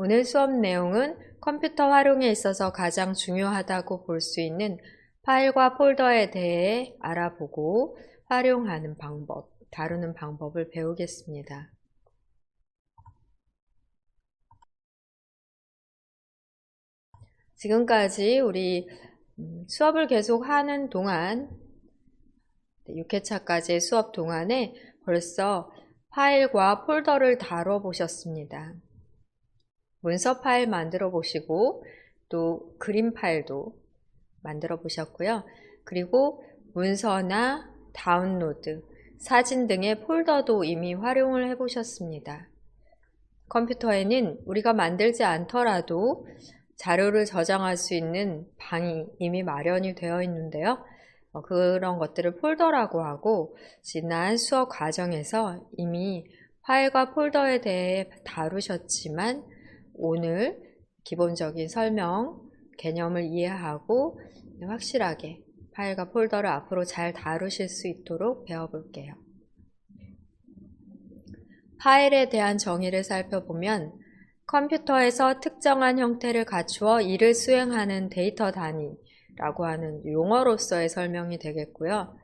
오늘 수업 내용은 컴퓨터 활용에 있어서 가장 중요하다고 볼 수 있는 파일과 폴더에 대해 알아보고 활용하는 방법, 다루는 방법을 배우겠습니다. 지금까지 우리 수업을 계속 하는 동안 6회차까지의 수업 동안에 벌써 파일과 폴더를 다뤄보셨습니다. 문서 파일 만들어 보시고 또 그림 파일도 만들어 보셨고요. 그리고 문서나 다운로드, 사진 등의 폴더도 이미 활용을 해 보셨습니다. 컴퓨터에는 우리가 만들지 않더라도 자료를 저장할 수 있는 방이 이미 마련이 되어 있는데요. 그런 것들을 폴더라고 하고, 지난 수업 과정에서 이미 파일과 폴더에 대해 다루셨지만 오늘 기본적인 설명, 개념을 이해하고 확실하게 파일과 폴더를 앞으로 잘 다루실 수 있도록 배워볼게요. 파일에 대한 정의를 살펴보면 컴퓨터에서 특정한 형태를 갖추어 일을 수행하는 데이터 단위라고 하는 용어로서의 설명이 되겠고요.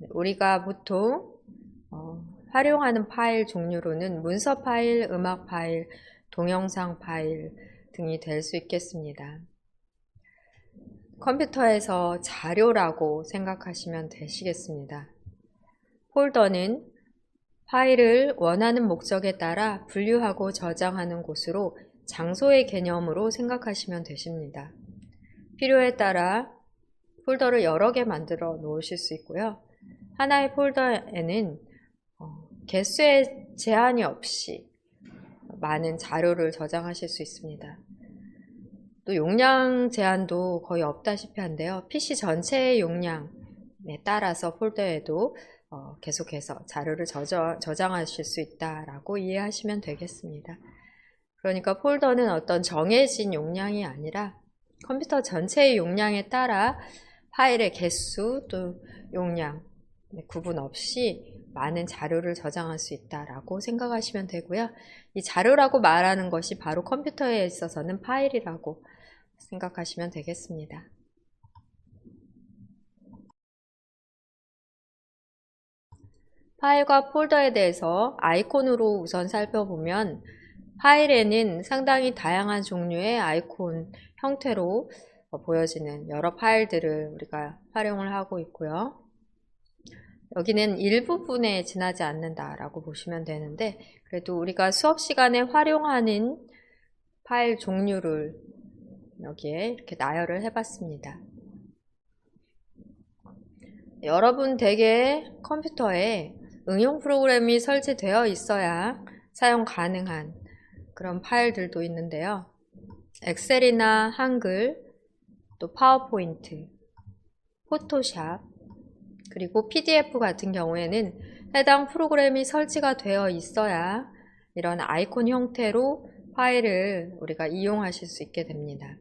우리가 보통 활용하는 파일 종류로는 문서 파일, 음악 파일, 동영상 파일 등이 될 수 있겠습니다. 컴퓨터에서 자료라고 생각하시면 되시겠습니다. 폴더는 파일을 원하는 목적에 따라 분류하고 저장하는 곳으로 장소의 개념으로 생각하시면 되십니다. 필요에 따라 폴더를 여러 개 만들어 놓으실 수 있고요. 하나의 폴더에는 개수의 제한이 없이 많은 자료를 저장하실 수 있습니다. 또 용량 제한도 거의 없다시피 한데요. PC 전체의 용량에 따라서 폴더에도 계속해서 자료를 저장하실 수 있다라고 이해하시면 되겠습니다. 그러니까 폴더는 어떤 정해진 용량이 아니라 컴퓨터 전체의 용량에 따라 파일의 개수 또 용량 구분 없이 많은 자료를 저장할 수 있다라고 생각하시면 되고요. 이 자료라고 말하는 것이 바로 컴퓨터에 있어서는 파일이라고 생각하시면 되겠습니다. 파일과 폴더에 대해서 아이콘으로 우선 살펴보면 파일에는 상당히 다양한 종류의 아이콘 형태로 보여지는 여러 파일들을 우리가 활용을 하고 있고요. 여기는 일부분에 지나지 않는다라고 보시면 되는데, 그래도 우리가 수업 시간에 활용하는 파일 종류를 여기에 이렇게 나열을 해봤습니다. 여러분 댁의 컴퓨터에 응용 프로그램이 설치되어 있어야 사용 가능한 그런 파일들도 있는데요. 엑셀이나 한글, 또 파워포인트, 포토샵, 그리고 PDF 같은 경우에는 해당 프로그램이 설치가 되어 있어야 이런 아이콘 형태로 파일을 우리가 이용하실 수 있게 됩니다.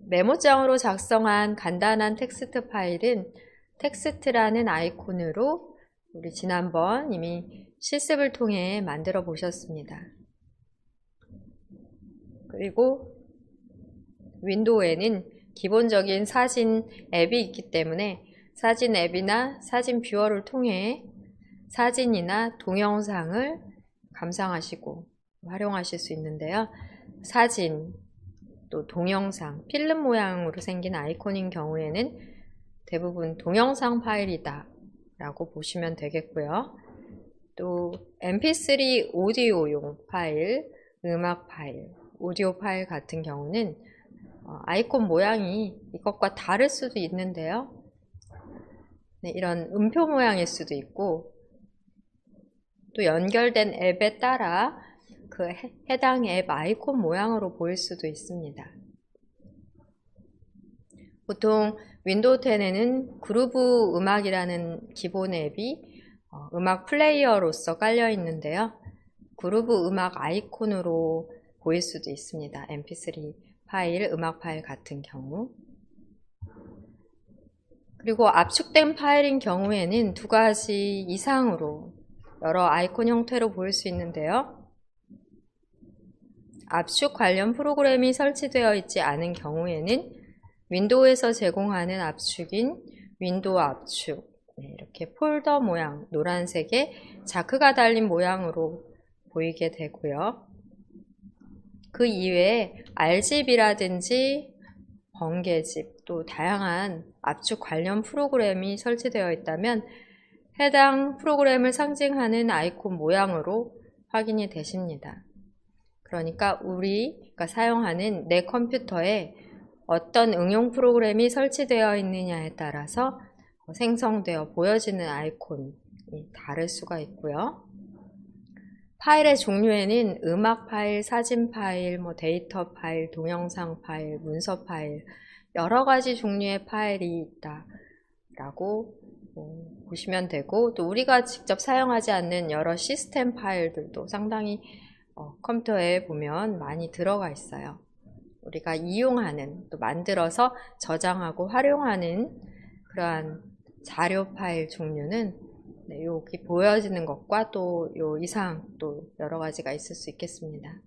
메모장으로 작성한 간단한 텍스트 파일은 텍스트라는 아이콘으로 우리 지난번 이미 실습을 통해 만들어 보셨습니다. 그리고 윈도우에는 기본적인 사진 앱이 있기 때문에 사진 앱이나 사진 뷰어를 통해 사진이나 동영상을 감상하시고 활용하실 수 있는데요. 사진, 또 동영상, 필름 모양으로 생긴 아이콘인 경우에는 대부분 동영상 파일이다 라고 보시면 되겠고요. 또 mp3 오디오용 파일, 음악 파일, 오디오 파일 같은 경우는 아이콘 모양이 이것과 다를 수도 있는데요. 네, 이런 음표 모양일 수도 있고 또 연결된 앱에 따라 그 해당 앱 아이콘 모양으로 보일 수도 있습니다. 보통 윈도우 10에는 그루브 음악이라는 기본 앱이 음악 플레이어로서 깔려 있는데요. 그루브 음악 아이콘으로 보일 수도 있습니다. mp3 파일, 음악 파일 같은 경우. 그리고 압축된 파일인 경우에는 두 가지 이상으로 여러 아이콘 형태로 보일 수 있는데요. 압축 관련 프로그램이 설치되어 있지 않은 경우에는 윈도우에서 제공하는 압축인 윈도우 압축, 이렇게 폴더 모양, 노란색에 자크가 달린 모양으로 보이게 되고요. 그 이외에 RGB라든지 번개집, 또 다양한 압축 관련 프로그램이 설치되어 있다면 해당 프로그램을 상징하는 아이콘 모양으로 확인이 되십니다. 그러니까 우리가 사용하는 내 컴퓨터에 어떤 응용 프로그램이 설치되어 있느냐에 따라서 생성되어 보여지는 아이콘이 다를 수가 있고요. 파일의 종류에는 음악 파일, 사진 파일, 데이터 파일, 동영상 파일, 문서 파일, 여러 가지 종류의 파일이 있다라고 보시면 되고, 또 우리가 직접 사용하지 않는 여러 시스템 파일들도 상당히 컴퓨터에 보면 많이 들어가 있어요. 우리가 이용하는, 또 만들어서 저장하고 활용하는 그러한 자료 파일 종류는 여기 보여지는 것과 또 요 이상 또 여러 가지가 있을 수 있겠습니다.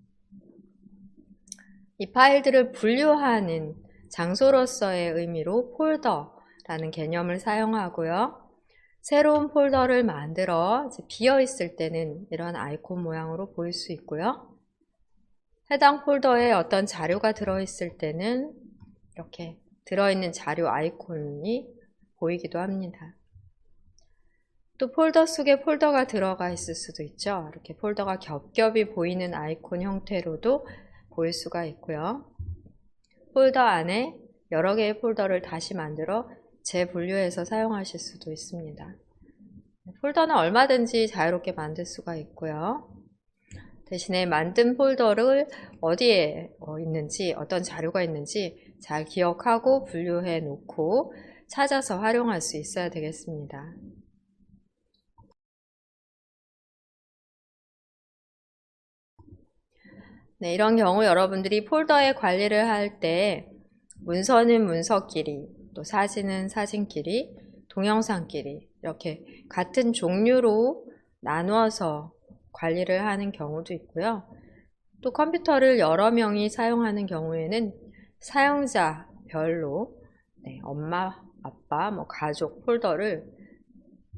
이 파일들을 분류하는 장소로서의 의미로 폴더라는 개념을 사용하고요. 새로운 폴더를 만들어 비어 있을 때는 이런 아이콘 모양으로 보일 수 있고요. 해당 폴더에 어떤 자료가 들어있을 때는 이렇게 들어있는 자료 아이콘이 보이기도 합니다. 또 폴더 속에 폴더가 들어가 있을 수도 있죠. 이렇게 폴더가 겹겹이 보이는 아이콘 형태로도 보일 수가 있고요. 폴더 안에 여러 개의 폴더를 다시 만들어 재분류해서 사용하실 수도 있습니다. 폴더는 얼마든지 자유롭게 만들 수가 있고요. 대신에 만든 폴더를 어디에 있는지, 어떤 자료가 있는지 잘 기억하고 분류해 놓고 찾아서 활용할 수 있어야 되겠습니다. 네, 이런 경우 여러분들이 폴더의 관리를 할 때 문서는 문서끼리, 또 사진은 사진끼리, 동영상끼리 이렇게 같은 종류로 나누어서 관리를 하는 경우도 있고요. 또 컴퓨터를 여러 명이 사용하는 경우에는 사용자별로 엄마, 아빠, 가족 폴더를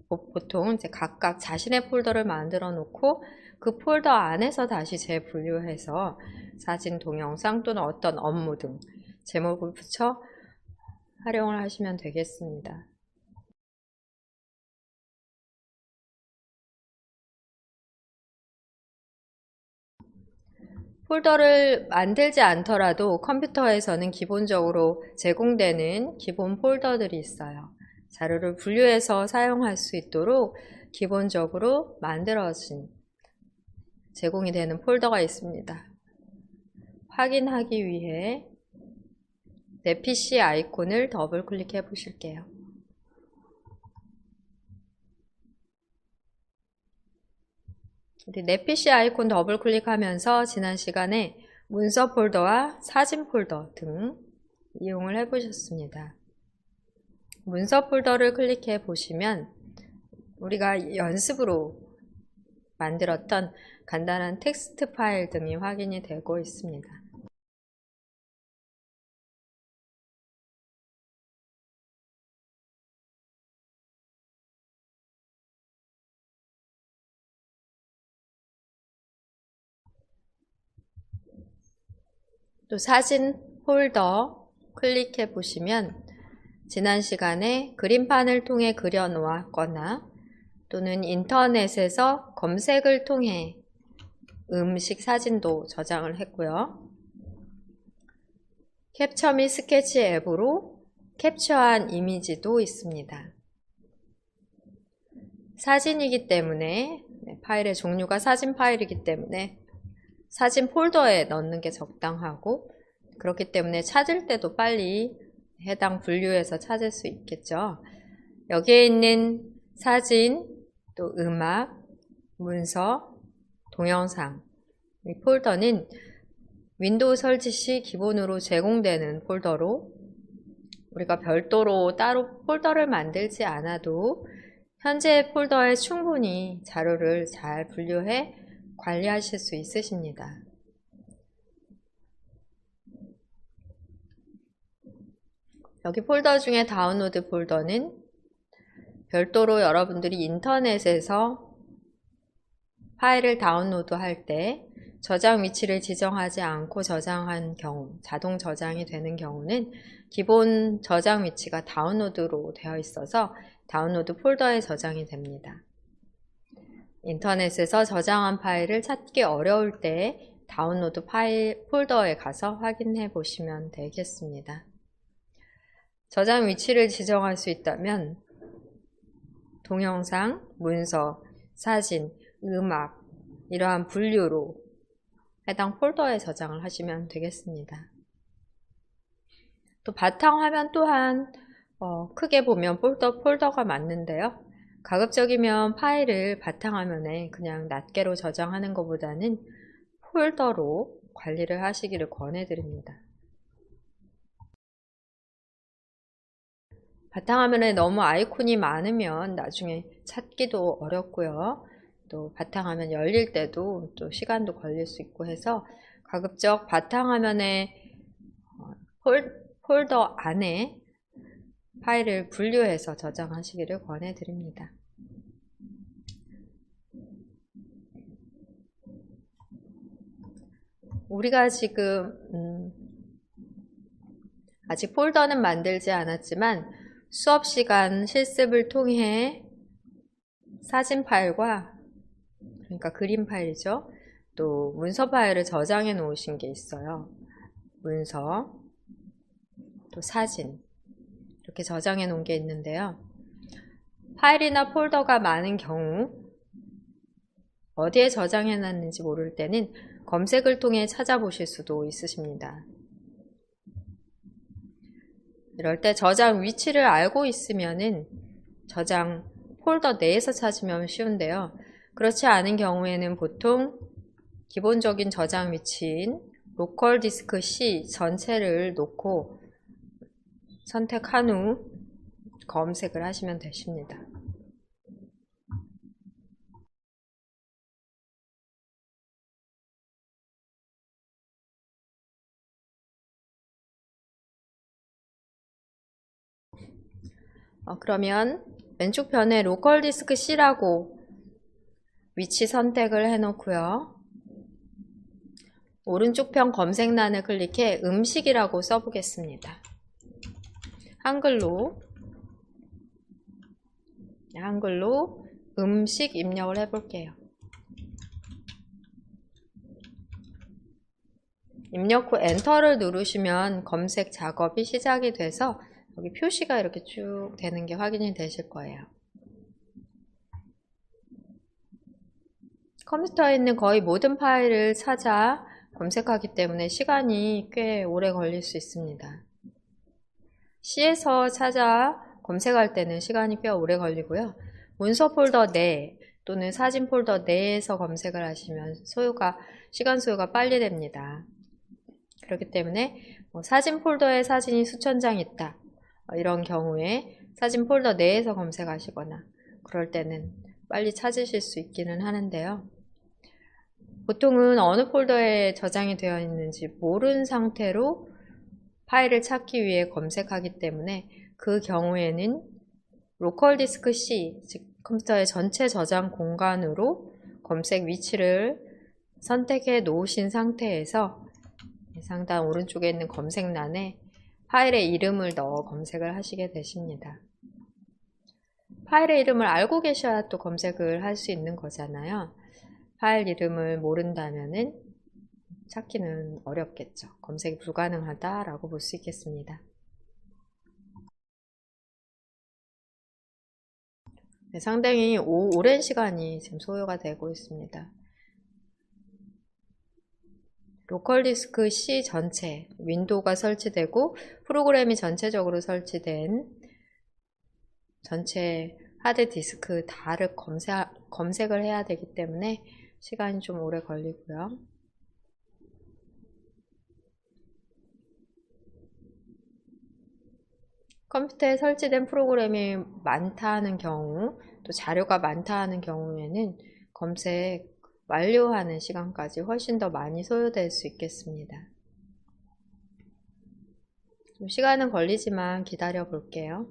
보통 이제 각각 자신의 폴더를 만들어 놓고 그 폴더 안에서 다시 재분류해서 사진, 동영상 또는 어떤 업무 등 제목을 붙여 활용을 하시면 되겠습니다. 폴더를 만들지 않더라도 컴퓨터에서는 기본적으로 제공되는 기본 폴더들이 있어요. 자료를 분류해서 사용할 수 있도록 기본적으로 만들어진 제공이 되는 폴더가 있습니다. 확인하기 위해 내 PC 아이콘을 더블 클릭해 보실게요. 내 PC 아이콘 더블 클릭하면서 지난 시간에 문서 폴더와 사진 폴더 등 이용을 해 보셨습니다. 문서 폴더를 클릭해 보시면 우리가 연습으로 만들었던 간단한 텍스트 파일 등이 확인이 되고 있습니다. 또 사진 폴더 클릭해 보시면 지난 시간에 그림판을 통해 그려 놓았거나 또는 인터넷에서 검색을 통해 음식 사진도 저장을 했고요. 캡처 및 스케치 앱으로 캡처한 이미지도 있습니다. 사진이기 때문에 파일의 종류가 사진 파일이기 때문에 사진 폴더에 넣는 게 적당하고, 그렇기 때문에 찾을 때도 빨리 해당 분류해서 찾을 수 있겠죠. 여기에 있는 사진, 또 음악, 문서, 동영상 이 폴더는 윈도우 설치 시 기본으로 제공되는 폴더로 우리가 별도로 따로 폴더를 만들지 않아도 현재 폴더에 충분히 자료를 잘 분류해 관리하실 수 있으십니다. 여기 폴더 중에 다운로드 폴더는 별도로 여러분들이 인터넷에서 파일을 다운로드 할 때 저장 위치를 지정하지 않고 저장한 경우, 자동 저장이 되는 경우는 기본 저장 위치가 다운로드로 되어 있어서 다운로드 폴더에 저장이 됩니다. 인터넷에서 저장한 파일을 찾기 어려울 때 다운로드 파일 폴더에 가서 확인해 보시면 되겠습니다. 저장 위치를 지정할 수 있다면 동영상, 문서, 사진, 음악 이러한 분류로 해당 폴더에 저장을 하시면 되겠습니다. 또 바탕화면 또한 크게 보면 폴더가 맞는데요. 가급적이면 파일을 바탕화면에 그냥 낱개로 저장하는 것보다는 폴더로 관리를 하시기를 권해드립니다. 바탕화면에 너무 아이콘이 많으면 나중에 찾기도 어렵고요. 또 바탕화면 열릴 때도 또 시간도 걸릴 수 있고 해서 가급적 바탕화면에 폴더 안에 파일을 분류해서 저장하시기를 권해드립니다. 우리가 지금 아직 폴더는 만들지 않았지만 수업시간 실습을 통해 사진 파일과 그러니까 그림 파일이죠. 또 문서 파일을 저장해 놓으신 게 있어요. 문서, 또 사진 이렇게 저장해 놓은 게 있는데요. 파일이나 폴더가 많은 경우 어디에 저장해 놨는지 모를 때는 검색을 통해 찾아보실 수도 있으십니다. 이럴 때 저장 위치를 알고 있으면은 저장 폴더 내에서 찾으면 쉬운데요. 그렇지 않은 경우에는 보통 기본적인 저장 위치인 로컬 디스크 C 전체를 놓고 선택한 후 검색을 하시면 되십니다. 그러면 왼쪽 편에 로컬 디스크 C라고 위치 선택을 해 놓고요. 오른쪽 편 검색란을 클릭해 음식이라고 써보겠습니다. 한글로 음식 입력을 해볼게요. 입력 후 엔터를 누르시면 검색 작업이 시작이 돼서 여기 표시가 이렇게 쭉 되는 게 확인이 되실 거예요. 컴퓨터에 있는 거의 모든 파일을 찾아 검색하기 때문에 시간이 꽤 오래 걸릴 수 있습니다. C에서 찾아 검색할 때는 시간이 꽤 오래 걸리고요. 문서 폴더 내 또는 사진 폴더 내에서 검색을 하시면 시간 소요가 빨리 됩니다. 그렇기 때문에 사진 폴더에 사진이 수천 장 있다. 이런 경우에 사진 폴더 내에서 검색하시거나 그럴 때는 빨리 찾으실 수 있기는 하는데요. 보통은 어느 폴더에 저장이 되어 있는지 모르는 상태로 파일을 찾기 위해 검색하기 때문에 그 경우에는 로컬 디스크 C, 즉 컴퓨터의 전체 저장 공간으로 검색 위치를 선택해 놓으신 상태에서 상단 오른쪽에 있는 검색란에 파일의 이름을 넣어 검색을 하시게 되십니다. 파일의 이름을 알고 계셔야 또 검색을 할 수 있는 거잖아요. 파일 이름을 모른다면은 찾기는 어렵겠죠. 검색이 불가능하다라고 볼 수 있겠습니다. 네, 상당히 오랜 시간이 지금 소요가 되고 있습니다. 로컬 디스크 C 전체, 윈도우가 설치되고 프로그램이 전체적으로 설치된 전체 하드디스크 다를 검색을 해야 되기 때문에 시간이 좀 오래 걸리고요. 컴퓨터에 설치된 프로그램이 많다 하는 경우, 또 자료가 많다 하는 경우에는 검색 완료하는 시간까지 훨씬 더 많이 소요될 수 있겠습니다. 좀 시간은 걸리지만 기다려 볼게요.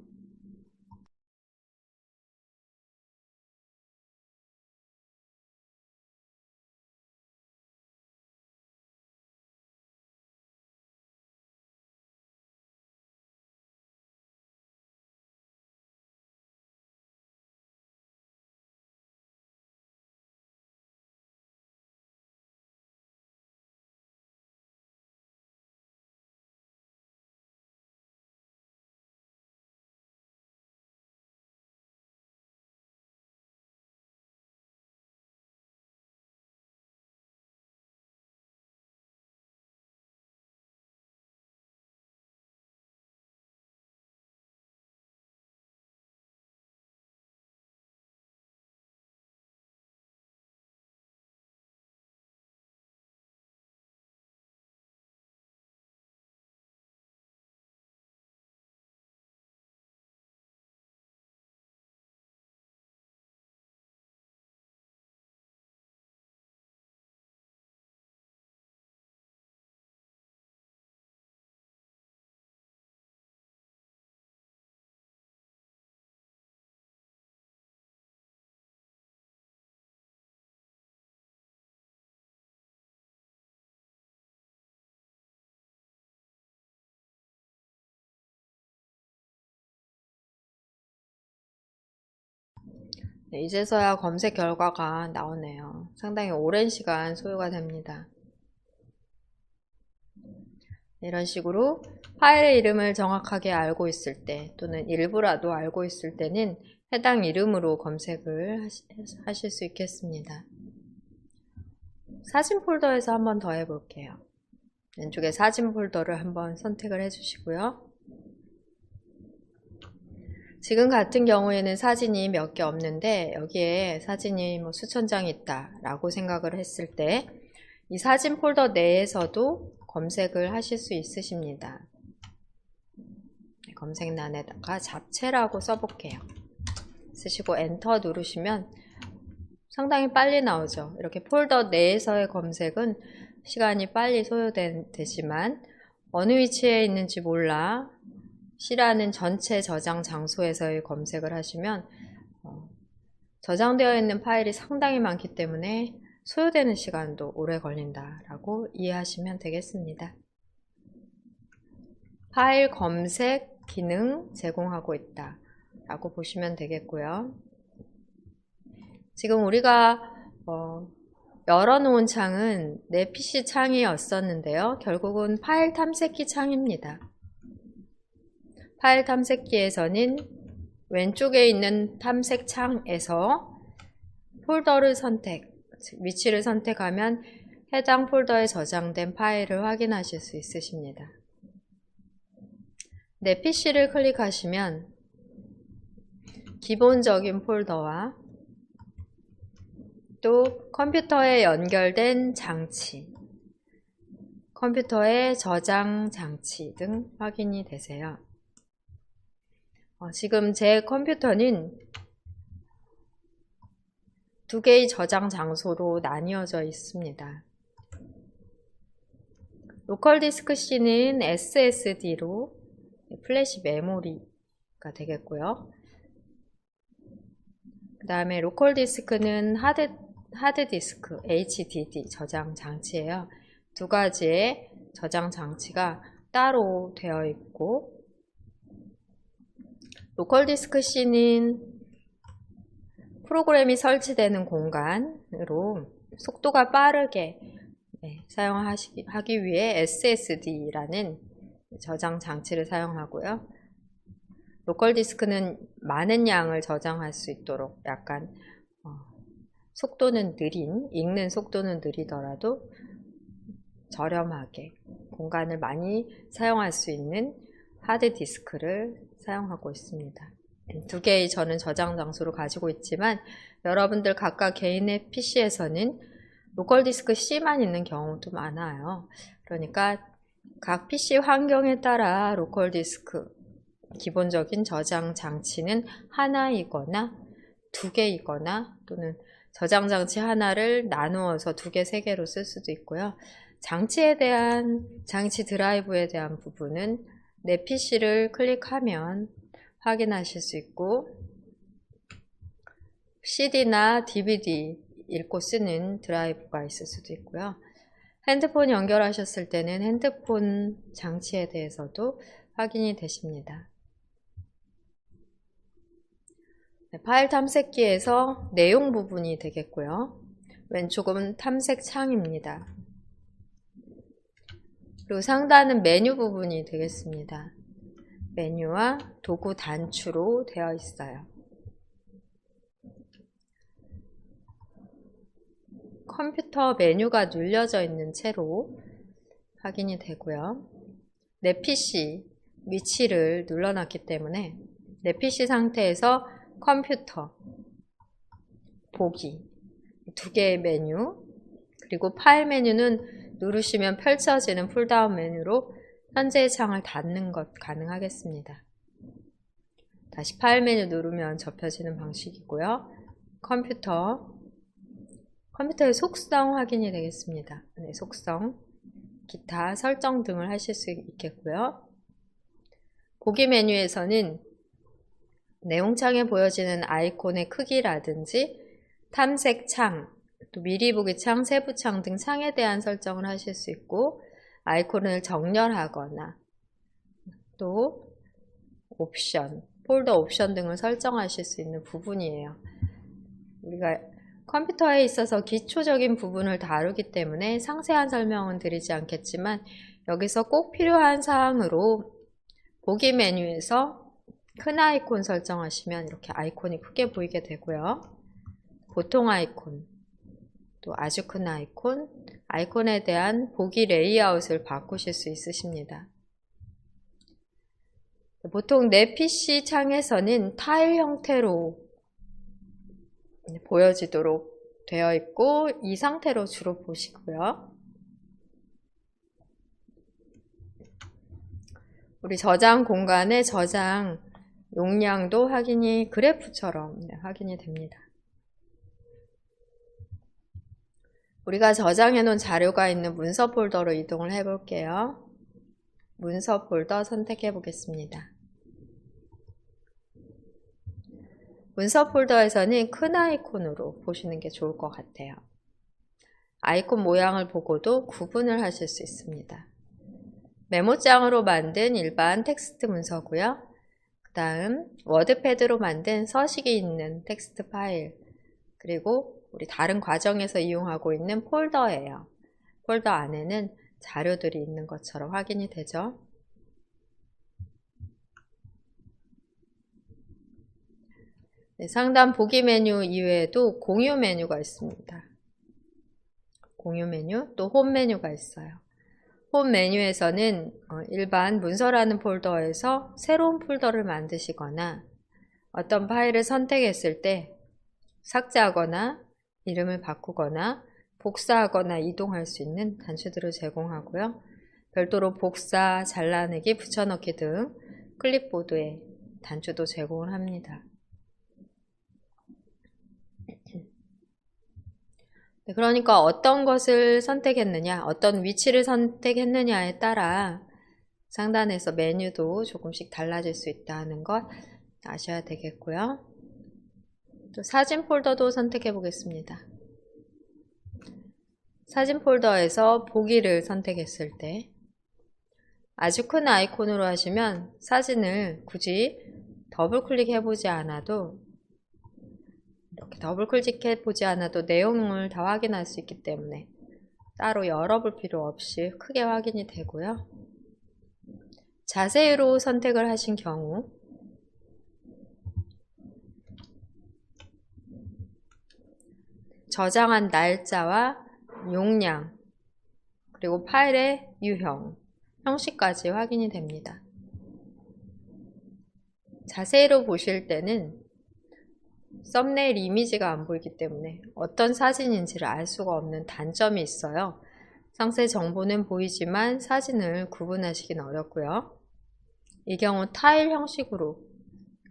네, 이제서야 검색 결과가 나오네요. 상당히 오랜 시간 소요가 됩니다. 이런 식으로 파일의 이름을 정확하게 알고 있을 때 또는 일부라도 알고 있을 때는 해당 이름으로 검색을 하실 수 있겠습니다. 사진 폴더에서 한번 더 해볼게요. 왼쪽에 사진 폴더를 한번 선택을 해주시고요. 지금 같은 경우에는 사진이 몇 개 없는데 여기에 사진이 뭐 수천 장이 있다 라고 생각을 했을 때 이 사진 폴더 내에서도 검색을 하실 수 있으십니다. 검색란에다가 잡채라고 써볼게요. 쓰시고 엔터 누르시면 상당히 빨리 나오죠. 이렇게 폴더 내에서의 검색은 시간이 빨리 소요되지만 어느 위치에 있는지 몰라 C라는 전체 저장 장소에서의 검색을 하시면 저장되어 있는 파일이 상당히 많기 때문에 소요되는 시간도 오래 걸린다라고 이해하시면 되겠습니다. 파일 검색 기능 제공하고 있다 라고 보시면 되겠고요. 지금 우리가 열어놓은 창은 내 PC 창이었었는데요. 결국은 파일 탐색기 창입니다. 파일 탐색기에서는 왼쪽에 있는 탐색 창에서 폴더를 위치를 선택하면 해당 폴더에 저장된 파일을 확인하실 수 있으십니다. 내 PC를 클릭하시면 기본적인 폴더와 또 컴퓨터에 연결된 장치, 컴퓨터의 저장 장치 등 확인이 되세요. 지금 제 컴퓨터는 두 개의 저장 장소로 나뉘어져 있습니다. 로컬 디스크 C는 SSD로 플래시 메모리가 되겠고요. 그 다음에 로컬 디스크는 하드 디스크 HDD 저장 장치예요. 두 가지의 저장 장치가 따로 되어 있고, 로컬 디스크 C는 프로그램이 설치되는 공간으로 속도가 빠르게 사용하기 위해 SSD라는 저장 장치를 사용하고요. 로컬 디스크는 많은 양을 저장할 수 있도록 약간 속도는 읽는 속도는 느리더라도 저렴하게 공간을 많이 사용할 수 있는 하드 디스크를 사용하고 있습니다. 두 개의 저는 저장 장소를 가지고 있지만 여러분들 각각 개인의 PC에서는 로컬 디스크 C만 있는 경우도 많아요. 그러니까 각 PC 환경에 따라 로컬 디스크 기본적인 저장 장치는 하나이거나 두 개이거나 또는 저장 장치 하나를 나누어서 두 개, 세 개로 쓸 수도 있고요. 장치 드라이브에 대한 부분은 내 PC를 클릭하면 확인하실 수 있고, CD나 DVD 읽고 쓰는 드라이브가 있을 수도 있고요. 핸드폰 연결하셨을 때는 핸드폰 장치에 대해서도 확인이 되십니다. 파일 탐색기에서 내용 부분이 되겠고요. 왼쪽은 탐색 창입니다. 그리고 상단은 메뉴 부분이 되겠습니다. 메뉴와 도구 단추로 되어 있어요. 컴퓨터 메뉴가 눌려져 있는 채로 확인이 되고요. 내 PC 위치를 눌러놨기 때문에 내 PC 상태에서 컴퓨터, 보기 두 개의 메뉴, 그리고 파일 메뉴는 누르시면 펼쳐지는 폴다운 메뉴로 현재의 창을 닫는 것 가능하겠습니다. 다시 파일 메뉴 누르면 접혀지는 방식이고요. 컴퓨터의 속성 확인이 되겠습니다. 네, 속성, 기타 설정 등을 하실 수 있겠고요. 보기 메뉴에서는 내용창에 보여지는 아이콘의 크기라든지 탐색창, 또 미리 보기 창, 세부 창 등 창에 대한 설정을 하실 수 있고, 아이콘을 정렬하거나 또 옵션, 폴더 옵션 등을 설정하실 수 있는 부분이에요. 우리가 컴퓨터에 있어서 기초적인 부분을 다루기 때문에 상세한 설명은 드리지 않겠지만, 여기서 꼭 필요한 사항으로 보기 메뉴에서 큰 아이콘 설정하시면 이렇게 아이콘이 크게 보이게 되고요. 보통 아이콘, 또 아주 큰 아이콘, 아이콘에 대한 보기 레이아웃을 바꾸실 수 있으십니다. 보통 내 PC 창에서는 타일 형태로 보여지도록 되어 있고, 이 상태로 주로 보시고요. 우리 저장 공간의 저장 용량도 확인이 그래프처럼 확인이 됩니다. 우리가 저장해 놓은 자료가 있는 문서 폴더로 이동을 해 볼게요. 문서 폴더 선택해 보겠습니다. 문서 폴더에서는 큰 아이콘으로 보시는 게 좋을 것 같아요. 아이콘 모양을 보고도 구분을 하실 수 있습니다. 메모장으로 만든 일반 텍스트 문서고요. 그 다음 워드패드로 만든 서식이 있는 텍스트 파일, 그리고 우리 다른 과정에서 이용하고 있는 폴더예요. 폴더 안에는 자료들이 있는 것처럼 확인이 되죠. 네, 상단 보기 메뉴 이외에도 공유 메뉴가 있습니다. 공유 메뉴, 또 홈 메뉴가 있어요. 홈 메뉴에서는 일반 문서라는 폴더에서 새로운 폴더를 만드시거나 어떤 파일을 선택했을 때 삭제하거나 이름을 바꾸거나 복사하거나 이동할 수 있는 단추들을 제공하고요. 별도로 복사, 잘라내기, 붙여넣기 등 클립보드에 단추도 제공을 합니다. 그러니까 어떤 것을 선택했느냐, 어떤 위치를 선택했느냐에 따라 상단에서 메뉴도 조금씩 달라질 수 있다는 것 아셔야 되겠고요. 또 사진 폴더도 선택해 보겠습니다. 사진 폴더에서 보기를 선택했을 때 아주 큰 아이콘으로 하시면 사진을 굳이 더블 클릭해 보지 않아도, 이렇게 더블 클릭해 보지 않아도 내용을 다 확인할 수 있기 때문에 따로 열어볼 필요 없이 크게 확인이 되고요. 자세히로 선택을 하신 경우 저장한 날짜와 용량, 그리고 파일의 유형, 형식까지 확인이 됩니다. 자세히로 보실 때는 썸네일 이미지가 안 보이기 때문에 어떤 사진인지를 알 수가 없는 단점이 있어요. 상세 정보는 보이지만 사진을 구분하시긴 어렵고요. 이 경우 타일 형식으로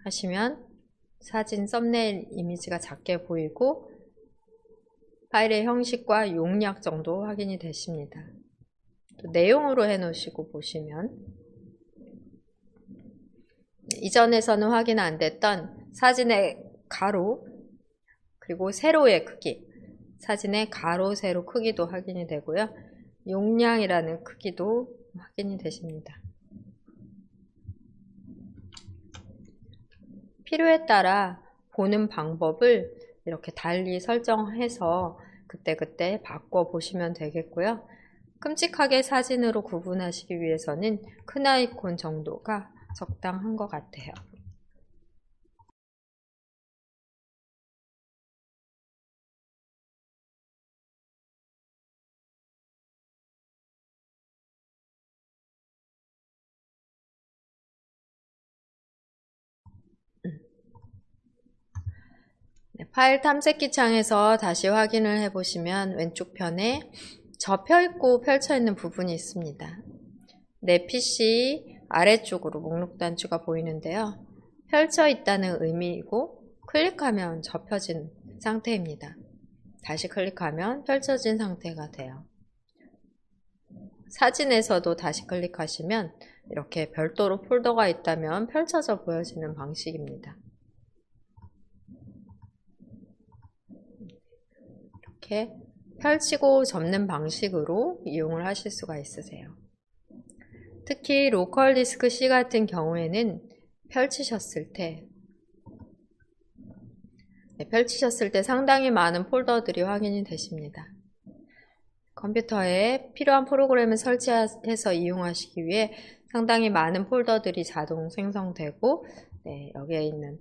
하시면 사진 썸네일 이미지가 작게 보이고 파일의 형식과 용량 정도 확인이 되십니다. 또 내용으로 해 놓으시고 보시면 이전에서는 확인 안 됐던 사진의 가로 그리고 세로의 크기, 사진의 가로, 세로 크기도 확인이 되고요. 용량이라는 크기도 확인이 되십니다. 필요에 따라 보는 방법을 이렇게 달리 설정해서 그때그때 바꿔 보시면 되겠고요. 끔찍하게 사진으로 구분하시기 위해서는 큰 아이콘 정도가 적당한 것 같아요. 네, 파일 탐색기 창에서 다시 확인을 해보시면 왼쪽 편에 접혀있고 펼쳐있는 부분이 있습니다. 내 PC 아래쪽으로 목록 단추가 보이는데요. 펼쳐 있다는 의미이고 클릭하면 접혀진 상태입니다. 다시 클릭하면 펼쳐진 상태가 돼요. 사진에서도 다시 클릭하시면 이렇게 별도로 폴더가 있다면 펼쳐져 보여지는 방식입니다. 이렇게 펼치고 접는 방식으로 이용을 하실 수가 있으세요. 특히 로컬 디스크 C 같은 경우에는 펼치셨을 때 상당히 많은 폴더들이 확인이 되십니다. 컴퓨터에 필요한 프로그램을 설치해서 이용하시기 위해 상당히 많은 폴더들이 자동 생성되고 여기에 있는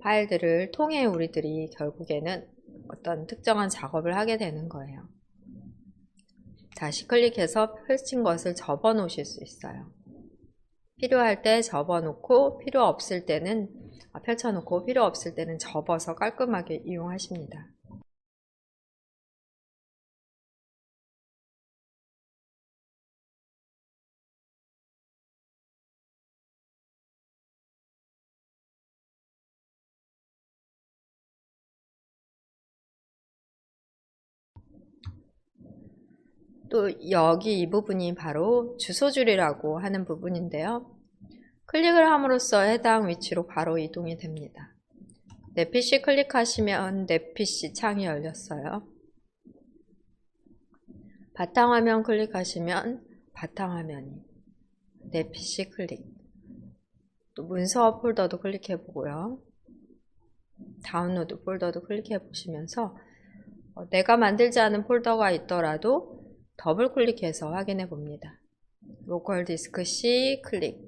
파일들을 통해 우리들이 결국에는 어떤 특정한 작업을 하게 되는 거예요. 다시 클릭해서 펼친 것을 접어 놓으실 수 있어요. 필요할 때 접어 놓고 필요 없을 때는 펼쳐 놓고 필요 없을 때는 접어서 깔끔하게 이용하십니다. 또 여기 이 부분이 바로 주소줄이라고 하는 부분인데요. 클릭을 함으로써 해당 위치로 바로 이동이 됩니다. 내 PC 클릭하시면 내 PC 창이 열렸어요. 바탕화면 클릭하시면 바탕화면이 내 PC 클릭. 또 문서 폴더도 클릭해 보고요. 다운로드 폴더도 클릭해 보시면서 내가 만들지 않은 폴더가 있더라도 더블 클릭해서 확인해 봅니다. 로컬 디스크 C 클릭.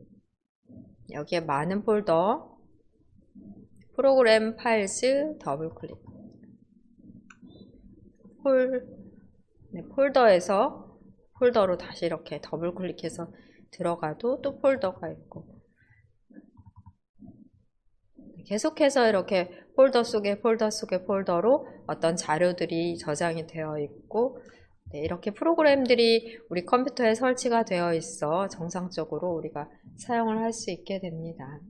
여기에 많은 폴더, 프로그램 파일즈 더블 클릭. 폴더에서 폴더로 다시 이렇게 더블 클릭해서 들어가도 또 폴더가 있고, 계속해서 이렇게 폴더 속에 폴더로 어떤 자료들이 저장이 되어 있고, 이렇게 프로그램들이 우리 컴퓨터에 설치가 되어 있어 정상적으로 우리가 사용을 할 수 있게 됩니다.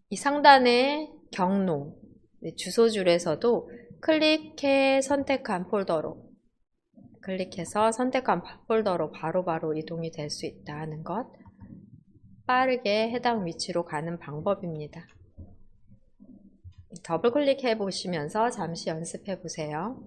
이 상단의 경로, 주소줄에서도 클릭해 선택한 폴더로 클릭해서 선택한 폴더로 바로바로 이동이 될 수 있다는 것, 빠르게 해당 위치로 가는 방법입니다. 더블 클릭해 보시면서 잠시 연습해 보세요.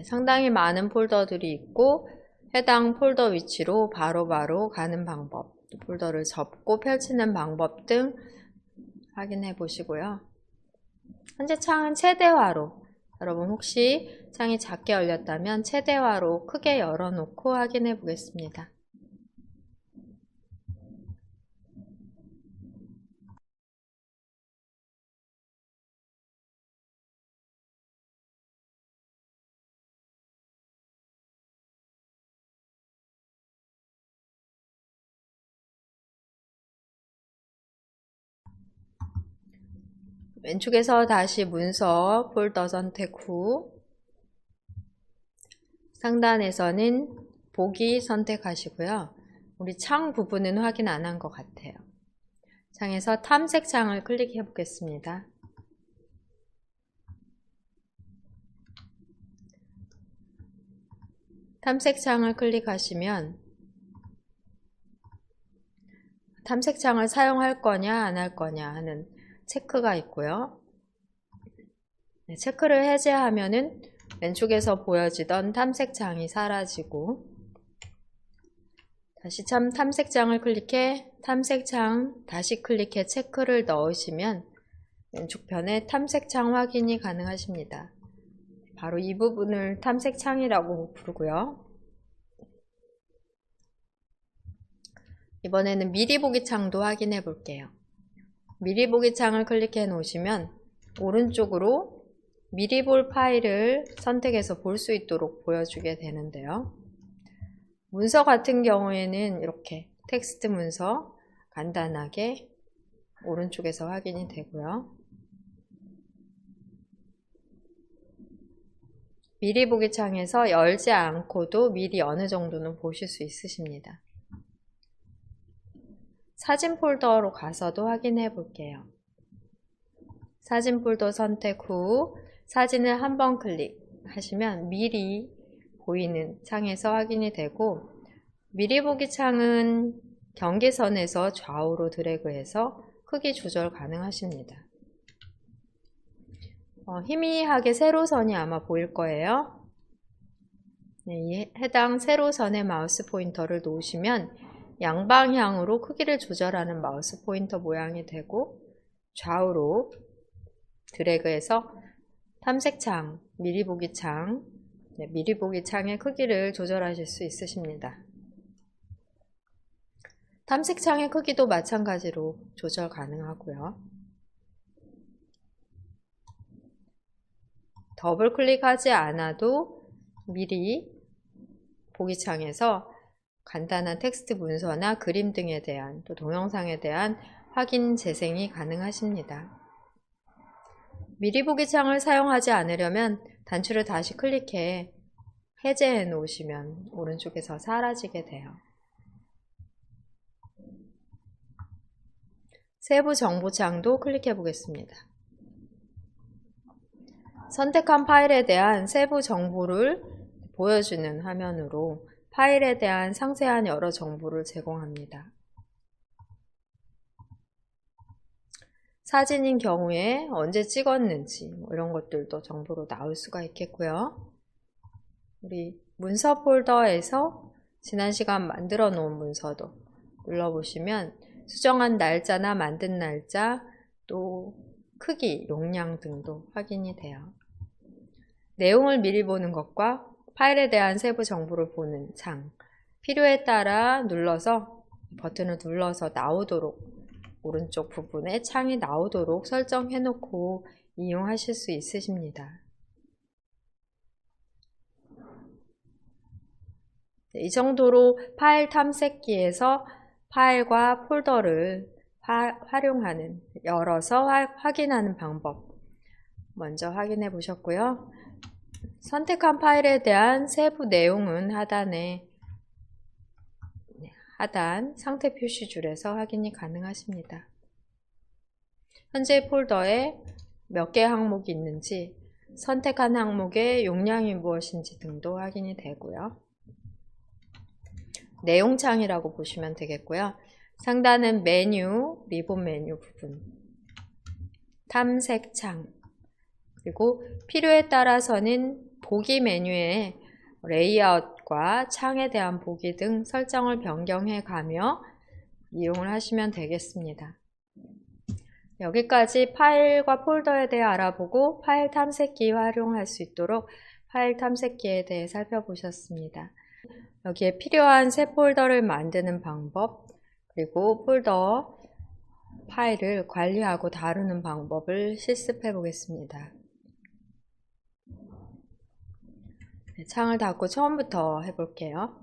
상당히 많은 폴더들이 있고 해당 폴더 위치로 바로바로 가는 방법, 폴더를 접고 펼치는 방법 등 확인해 보시고요. 현재 창은 최대화로, 여러분 혹시 창이 작게 열렸다면 최대화로 크게 열어놓고 확인해 보겠습니다. 왼쪽에서 다시 문서 폴더 선택 후 상단에서는 보기 선택하시고요. 우리 창 부분은 확인 안 한 것 같아요. 창에서 탐색 창을 클릭해 보겠습니다. 탐색 창을 클릭하시면 탐색 창을 사용할 거냐 안 할 거냐 하는 체크가 있고요. 네, 체크를 해제하면은 왼쪽에서 보여지던 탐색창이 사라지고 다시 탐색창을 클릭해 탐색창 다시 클릭해 체크를 넣으시면 왼쪽 편에 탐색창 확인이 가능하십니다. 바로 이 부분을 탐색창이라고 부르고요. 이번에는 미리 보기 창도 확인해 볼게요. 미리 보기 창을 클릭해 놓으시면 오른쪽으로 미리 볼 파일을 선택해서 볼 수 있도록 보여주게 되는데요. 문서 같은 경우에는 이렇게 텍스트 문서 간단하게 오른쪽에서 확인이 되고요. 미리 보기 창에서 열지 않고도 미리 어느 정도는 보실 수 있으십니다. 사진 폴더로 가서도 확인해 볼게요. 사진 폴더 선택 후 사진을 한번 클릭하시면 미리 보이는 창에서 확인이 되고 미리 보기 창은 경계선에서 좌우로 드래그해서 크기 조절 가능하십니다. 희미하게 세로선이 아마 보일 거예요. 네, 이 해당 세로선에 마우스 포인터를 놓으시면 양방향으로 크기를 조절하는 마우스 포인터 모양이 되고 좌우로 드래그해서 탐색창, 미리 보기 창, 네, 미리 보기 창의 크기를 조절하실 수 있으십니다. 탐색창의 크기도 마찬가지로 조절 가능하고요. 더블 클릭하지 않아도 미리 보기 창에서 간단한 텍스트 문서나 그림 등에 대한 또 동영상에 대한 확인 재생이 가능하십니다. 미리 보기 창을 사용하지 않으려면 단추를 다시 클릭해 해제해 놓으시면 오른쪽에서 사라지게 돼요. 세부 정보창도 클릭해 보겠습니다. 선택한 파일에 대한 세부 정보를 보여주는 화면으로 파일에 대한 상세한 여러 정보를 제공합니다. 사진인 경우에 언제 찍었는지 이런 것들도 정보로 나올 수가 있겠고요. 우리 문서 폴더에서 지난 시간 만들어 놓은 문서도 눌러보시면 수정한 날짜나 만든 날짜, 또 크기, 용량 등도 확인이 돼요. 내용을 미리 보는 것과 파일에 대한 세부 정보를 보는 창, 필요에 따라 눌러서 버튼을 눌러서 나오도록 오른쪽 부분에 창이 나오도록 설정해 놓고 이용하실 수 있으십니다. 이 정도로 파일 탐색기에서 파일과 폴더를 활용하는, 열어서 확인하는 방법 먼저 확인해 보셨고요. 선택한 파일에 대한 세부 내용은 하단 상태 표시줄에서 확인이 가능하십니다. 현재 폴더에 몇 개 항목이 있는지, 선택한 항목의 용량이 무엇인지 등도 확인이 되고요. 내용창이라고 보시면 되겠고요. 상단은 메뉴, 리본 메뉴 부분, 탐색창, 그리고 필요에 따라서는 보기 메뉴에 레이아웃과 창에 대한 보기 등 설정을 변경해 가며 이용을 하시면 되겠습니다. 여기까지 파일과 폴더에 대해 알아보고 파일 탐색기 활용할 수 있도록 파일 탐색기에 대해 살펴보셨습니다. 여기에 필요한 새 폴더를 만드는 방법, 그리고 폴더 파일을 관리하고 다루는 방법을 실습해 보겠습니다. 네, 창을 닫고 처음부터 해볼게요.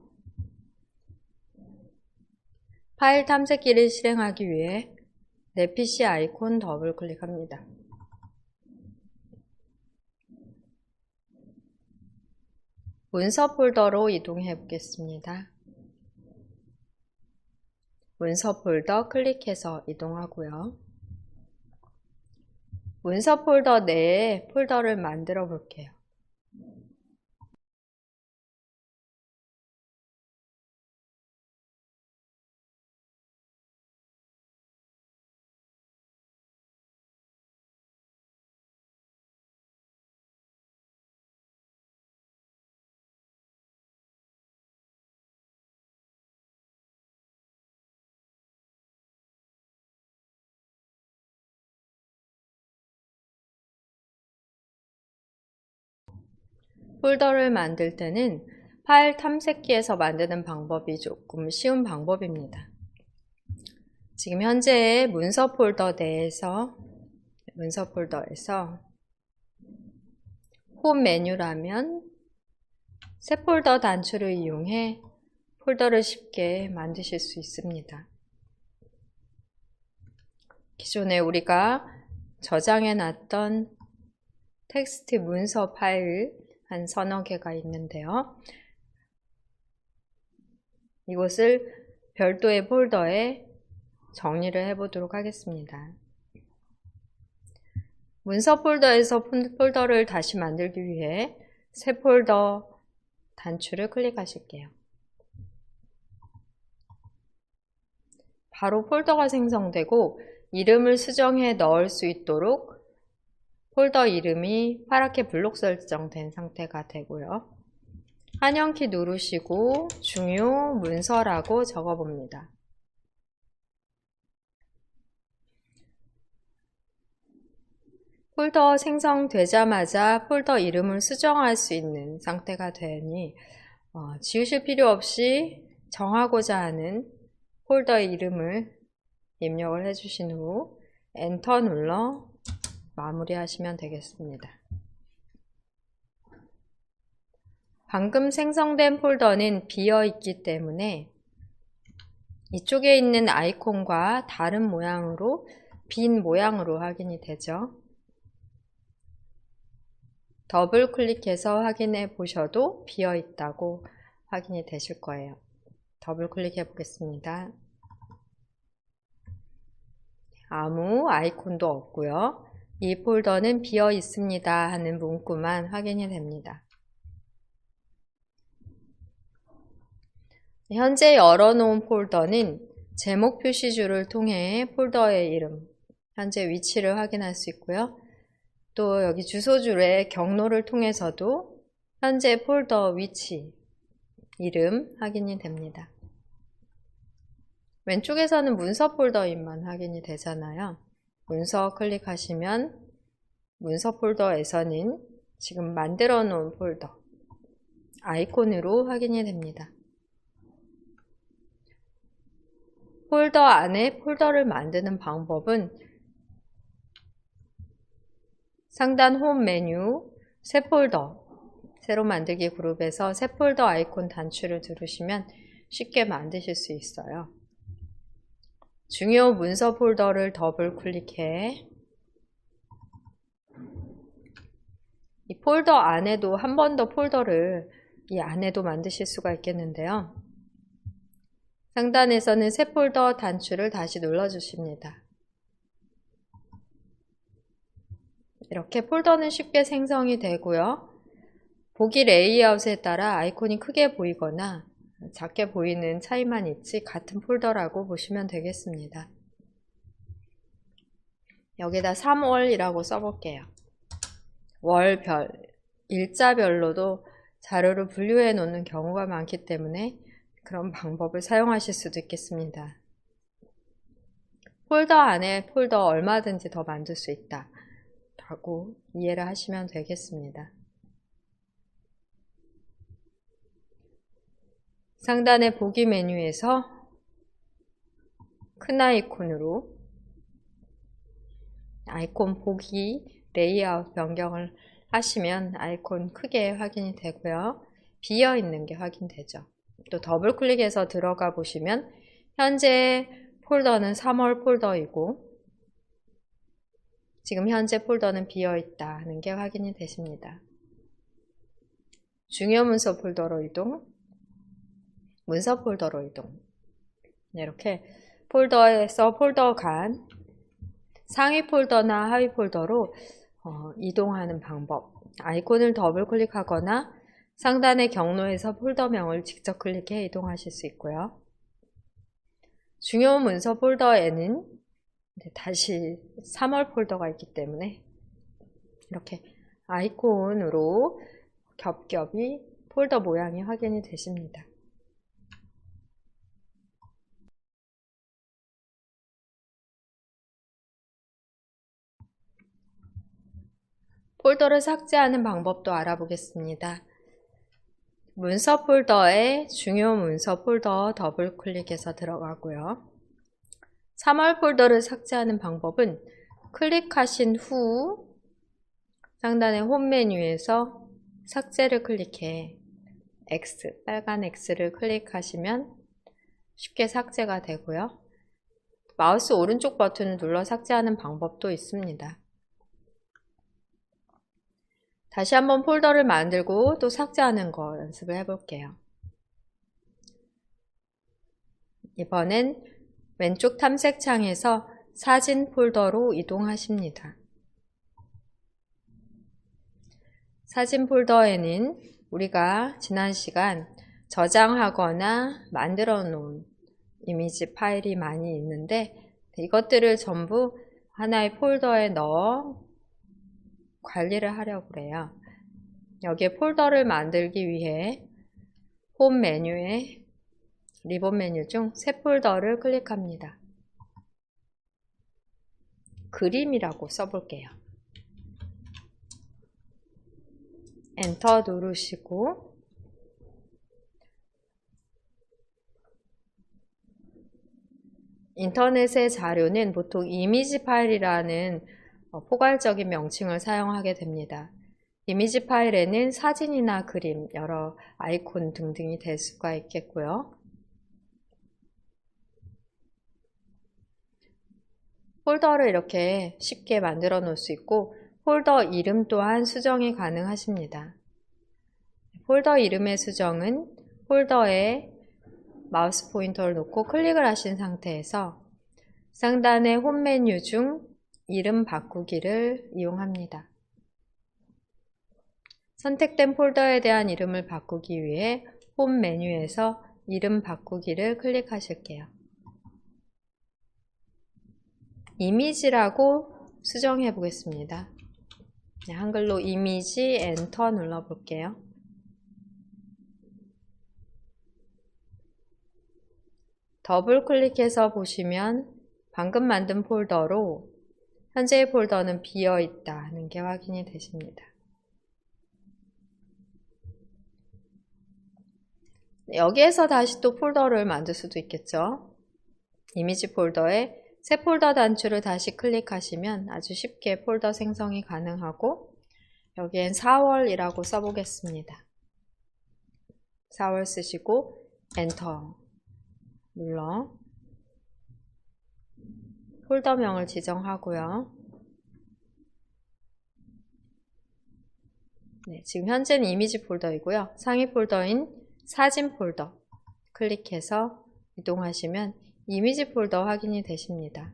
파일 탐색기를 실행하기 위해 내 PC 아이콘 더블 클릭합니다. 문서 폴더로 이동해 보겠습니다. 문서 폴더 클릭해서 이동하고요. 문서 폴더 내에 폴더를 만들어 볼게요. 폴더를 만들 때는 파일 탐색기에서 만드는 방법이 조금 쉬운 방법입니다. 지금 현재 문서 폴더에서 홈 메뉴라면 새 폴더 단추를 이용해 폴더를 쉽게 만드실 수 있습니다. 기존에 우리가 저장해 놨던 텍스트 문서 파일 한 서너 개가 있는데요. 이것을 별도의 폴더에 정리를 해보도록 하겠습니다. 문서 폴더에서 폴더를 다시 만들기 위해 새 폴더 단추를 클릭하실게요. 바로 폴더가 생성되고 이름을 수정해 넣을 수 있도록 폴더 이름이 파랗게 블록 설정된 상태가 되고요. 한영키 누르시고 중요 문서라고 적어봅니다. 폴더 생성되자마자 폴더 이름을 수정할 수 있는 상태가 되니 지우실 필요 없이 정하고자 하는 폴더의 이름을 입력을 해주신 후 엔터 눌러 마무리하시면 되겠습니다. 방금 생성된 폴더는 비어 있기 때문에 이쪽에 있는 아이콘과 다른 모양으로 빈 모양으로 확인이 되죠. 더블 클릭해서 확인해 보셔도 비어 있다고 확인이 되실 거예요. 더블 클릭해 보겠습니다. 아무 아이콘도 없고요. 이 폴더는 비어 있습니다 하는 문구만 확인이 됩니다. 현재 열어놓은 폴더는 제목 표시줄을 통해 폴더의 이름, 현재 위치를 확인할 수 있고요. 또 여기 주소줄의 경로를 통해서도 현재 폴더 위치, 이름 확인이 됩니다. 왼쪽에서는 문서 폴더인만 확인이 되잖아요. 문서 클릭하시면 문서 폴더에서는 지금 만들어 놓은 폴더 아이콘으로 확인이 됩니다. 폴더 안에 폴더를 만드는 방법은 상단 홈 메뉴 새 폴더 새로 만들기 그룹에서 새 폴더 아이콘 단추를 누르시면 쉽게 만드실 수 있어요. 중요 문서 폴더를 더블 클릭해 이 폴더 안에도 한 번 더 폴더를 이 안에도 만드실 수가 있겠는데요. 상단에서는 새 폴더 단추를 다시 눌러주십니다. 이렇게 폴더는 쉽게 생성이 되고요. 보기 레이아웃에 따라 아이콘이 크게 보이거나 작게 보이는 차이만 있지 같은 폴더라고 보시면 되겠습니다. 여기다 3월이라고 써볼게요. 월별, 일자별로도 자료를 분류해 놓는 경우가 많기 때문에 그런 방법을 사용하실 수도 있겠습니다. 폴더 안에 폴더 얼마든지 더 만들 수 있다 라고 이해를 하시면 되겠습니다. 상단의 보기 메뉴에서 큰 아이콘으로 아이콘 보기 레이아웃 변경을 하시면 아이콘 크게 확인이 되고요. 비어 있는 게 확인되죠. 또 더블 클릭해서 들어가 보시면 현재 폴더는 3월 폴더이고 지금 현재 폴더는 비어 있다는 게 확인이 되십니다. 중요 문서 폴더로 이동, 문서 폴더로 이동. 이렇게 폴더에서 폴더 간 상위 폴더나 하위 폴더로 이동하는 방법. 아이콘을 더블 클릭하거나 상단의 경로에서 폴더명을 직접 클릭해 이동하실 수 있고요. 중요 문서 폴더에는 다시 3월 폴더가 있기 때문에 이렇게 아이콘으로 겹겹이 폴더 모양이 확인이 되십니다. 폴더를 삭제하는 방법도 알아보겠습니다. 문서 폴더에 중요 문서 폴더 더블 클릭해서 들어가고요. 3월 폴더를 삭제하는 방법은 클릭하신 후 상단의 홈 메뉴에서 삭제를 클릭해 X, 빨간 X를 클릭하시면 쉽게 삭제가 되고요. 마우스 오른쪽 버튼을 눌러 삭제하는 방법도 있습니다. 다시 한번 폴더를 만들고 또 삭제하는 거 연습을 해볼게요. 이번엔 왼쪽 탐색창에서 사진 폴더로 이동하십니다. 사진 폴더에는 우리가 지난 시간 저장하거나 만들어 놓은 이미지 파일이 많이 있는데 이것들을 전부 하나의 폴더에 넣어 관리를 하려고 해요. 여기에 폴더를 만들기 위해 홈 메뉴에 리본 메뉴 중 새 폴더를 클릭합니다. 그림이라고 써볼게요. 엔터 누르시고 인터넷의 자료는 보통 이미지 파일이라는 포괄적인 명칭을 사용하게 됩니다. 이미지 파일에는 사진이나 그림, 여러 아이콘 등등이 될 수가 있겠고요. 폴더를 이렇게 쉽게 만들어 놓을 수 있고 폴더 이름 또한 수정이 가능하십니다. 폴더 이름의 수정은 폴더에 마우스 포인터를 놓고 클릭을 하신 상태에서 상단의 홈 메뉴 중 이름 바꾸기를 이용합니다. 선택된 폴더에 대한 이름을 바꾸기 위해 홈 메뉴에서 이름 바꾸기를 클릭하실게요. 이미지라고 수정해 보겠습니다. 한글로 이미지 엔터 눌러볼게요. 더블 클릭해서 보시면 방금 만든 폴더로 현재의 폴더는 비어 있다는 게 확인이 되십니다. 여기에서 다시 또 폴더를 만들 수도 있겠죠. 이미지 폴더에 새 폴더 단추를 다시 클릭하시면 아주 쉽게 폴더 생성이 가능하고 여기엔 4월이라고 써보겠습니다. 4월 쓰시고 엔터 눌러 폴더명을 지정하고요. 네, 지금 현재는 이미지 폴더이고요. 상위 폴더인 사진 폴더 클릭해서 이동하시면 이미지 폴더 확인이 되십니다.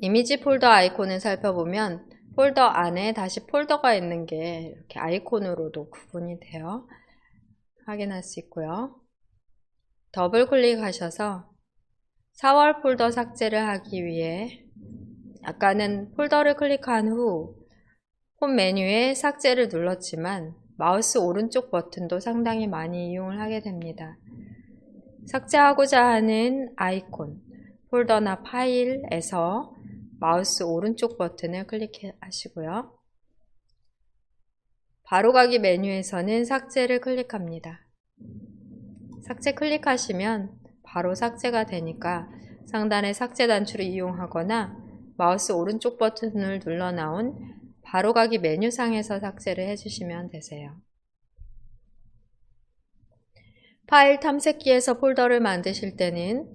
이미지 폴더 아이콘을 살펴보면 폴더 안에 다시 폴더가 있는 게 이렇게 아이콘으로도 구분이 되어 확인할 수 있고요. 더블 클릭하셔서 4월 폴더 삭제를 하기 위해 아까는 폴더를 클릭한 후 홈 메뉴에 삭제를 눌렀지만 마우스 오른쪽 버튼도 상당히 많이 이용을 하게 됩니다. 삭제하고자 하는 아이콘, 폴더나 파일에서 마우스 오른쪽 버튼을 클릭하시고요. 바로가기 메뉴에서는 삭제를 클릭합니다. 삭제 클릭하시면 바로 삭제가 되니까 상단의 삭제 단추를 이용하거나 마우스 오른쪽 버튼을 눌러 나온 바로가기 메뉴상에서 삭제를 해주시면 되세요. 파일 탐색기에서 폴더를 만드실 때는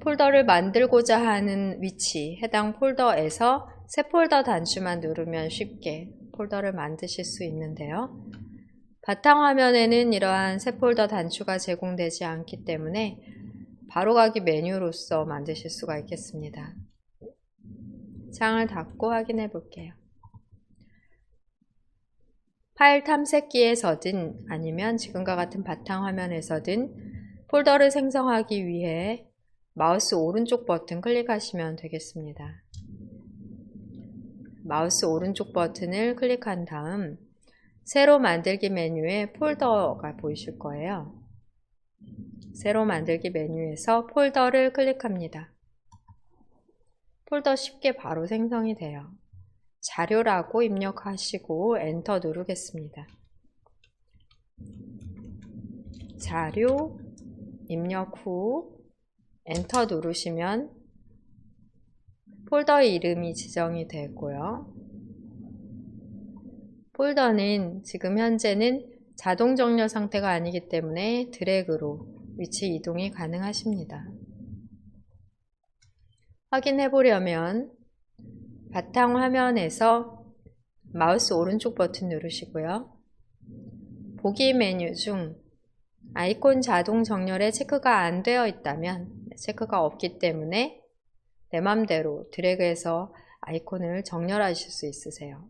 폴더를 만들고자 하는 위치, 해당 폴더에서 새 폴더 단추만 누르면 쉽게 폴더를 만드실 수 있는데요. 바탕화면에는 이러한 새 폴더 단추가 제공되지 않기 때문에 바로가기 메뉴로서 만드실 수가 있겠습니다. 창을 닫고 확인해 볼게요. 파일 탐색기에서든 아니면 지금과 같은 바탕화면에서든 폴더를 생성하기 위해 마우스 오른쪽 버튼 클릭하시면 되겠습니다. 마우스 오른쪽 버튼을 클릭한 다음 새로 만들기 메뉴에 폴더가 보이실 거예요. 새로 만들기 메뉴에서 폴더를 클릭합니다. 폴더 쉽게 바로 생성이 돼요. 자료라고 입력하시고 엔터 누르겠습니다. 자료 입력 후 엔터 누르시면 폴더의 이름이 지정이 되고요. 폴더는 지금 현재는 자동 정렬 상태가 아니기 때문에 드래그로 위치 이동이 가능하십니다. 확인해 보려면 바탕 화면에서 마우스 오른쪽 버튼 누르시고요. 보기 메뉴 중 아이콘 자동 정렬에 체크가 안 되어 있다면 체크가 없기 때문에 내 맘대로 드래그해서 아이콘을 정렬하실 수 있으세요.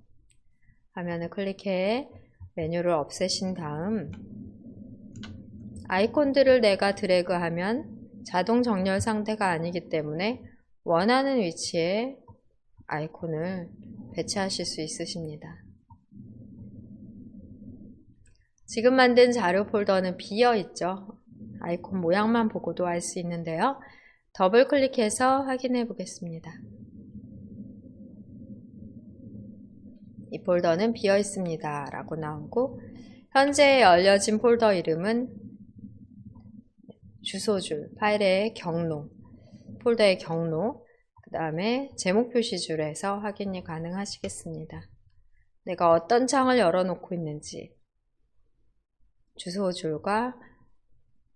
화면을 클릭해 메뉴를 없애신 다음 아이콘들을 내가 드래그하면 자동 정렬 상태가 아니기 때문에 원하는 위치에 아이콘을 배치하실 수 있으십니다. 지금 만든 자료 폴더는 비어 있죠. 아이콘 모양만 보고도 알 수 있는데요. 더블 클릭해서 확인해 보겠습니다. 이 폴더는 비어 있습니다 라고 나오고 현재 열려진 폴더 이름은 주소줄, 파일의 경로, 폴더의 경로, 그 다음에 제목 표시줄에서 확인이 가능하시겠습니다. 내가 어떤 창을 열어놓고 있는지 주소줄과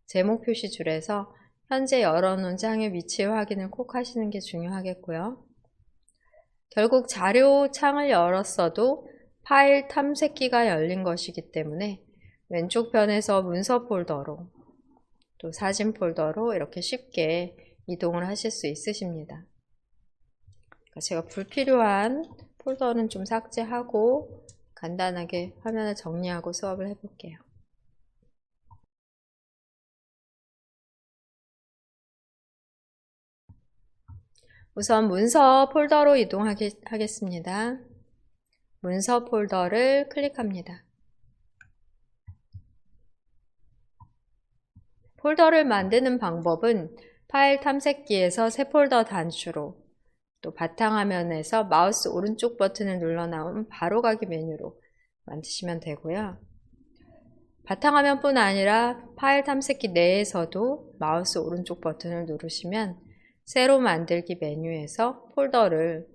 제목 표시줄에서 현재 열어놓은 창의 위치 확인을 꼭 하시는 게 중요하겠고요. 결국 자료 창을 열었어도 파일 탐색기가 열린 것이기 때문에 왼쪽 편에서 문서 폴더로 또 사진 폴더로 이렇게 쉽게 이동을 하실 수 있으십니다. 제가 불필요한 폴더는 좀 삭제하고 간단하게 화면을 정리하고 수업을 해볼게요. 우선 문서 폴더로 이동하겠습니다. 문서 폴더를 클릭합니다. 폴더를 만드는 방법은 파일 탐색기에서 새 폴더 단추로 또 바탕화면에서 마우스 오른쪽 버튼을 눌러 나온 바로가기 메뉴로 만드시면 되고요. 바탕화면뿐 아니라 파일 탐색기 내에서도 마우스 오른쪽 버튼을 누르시면 새로 만들기 메뉴에서 폴더를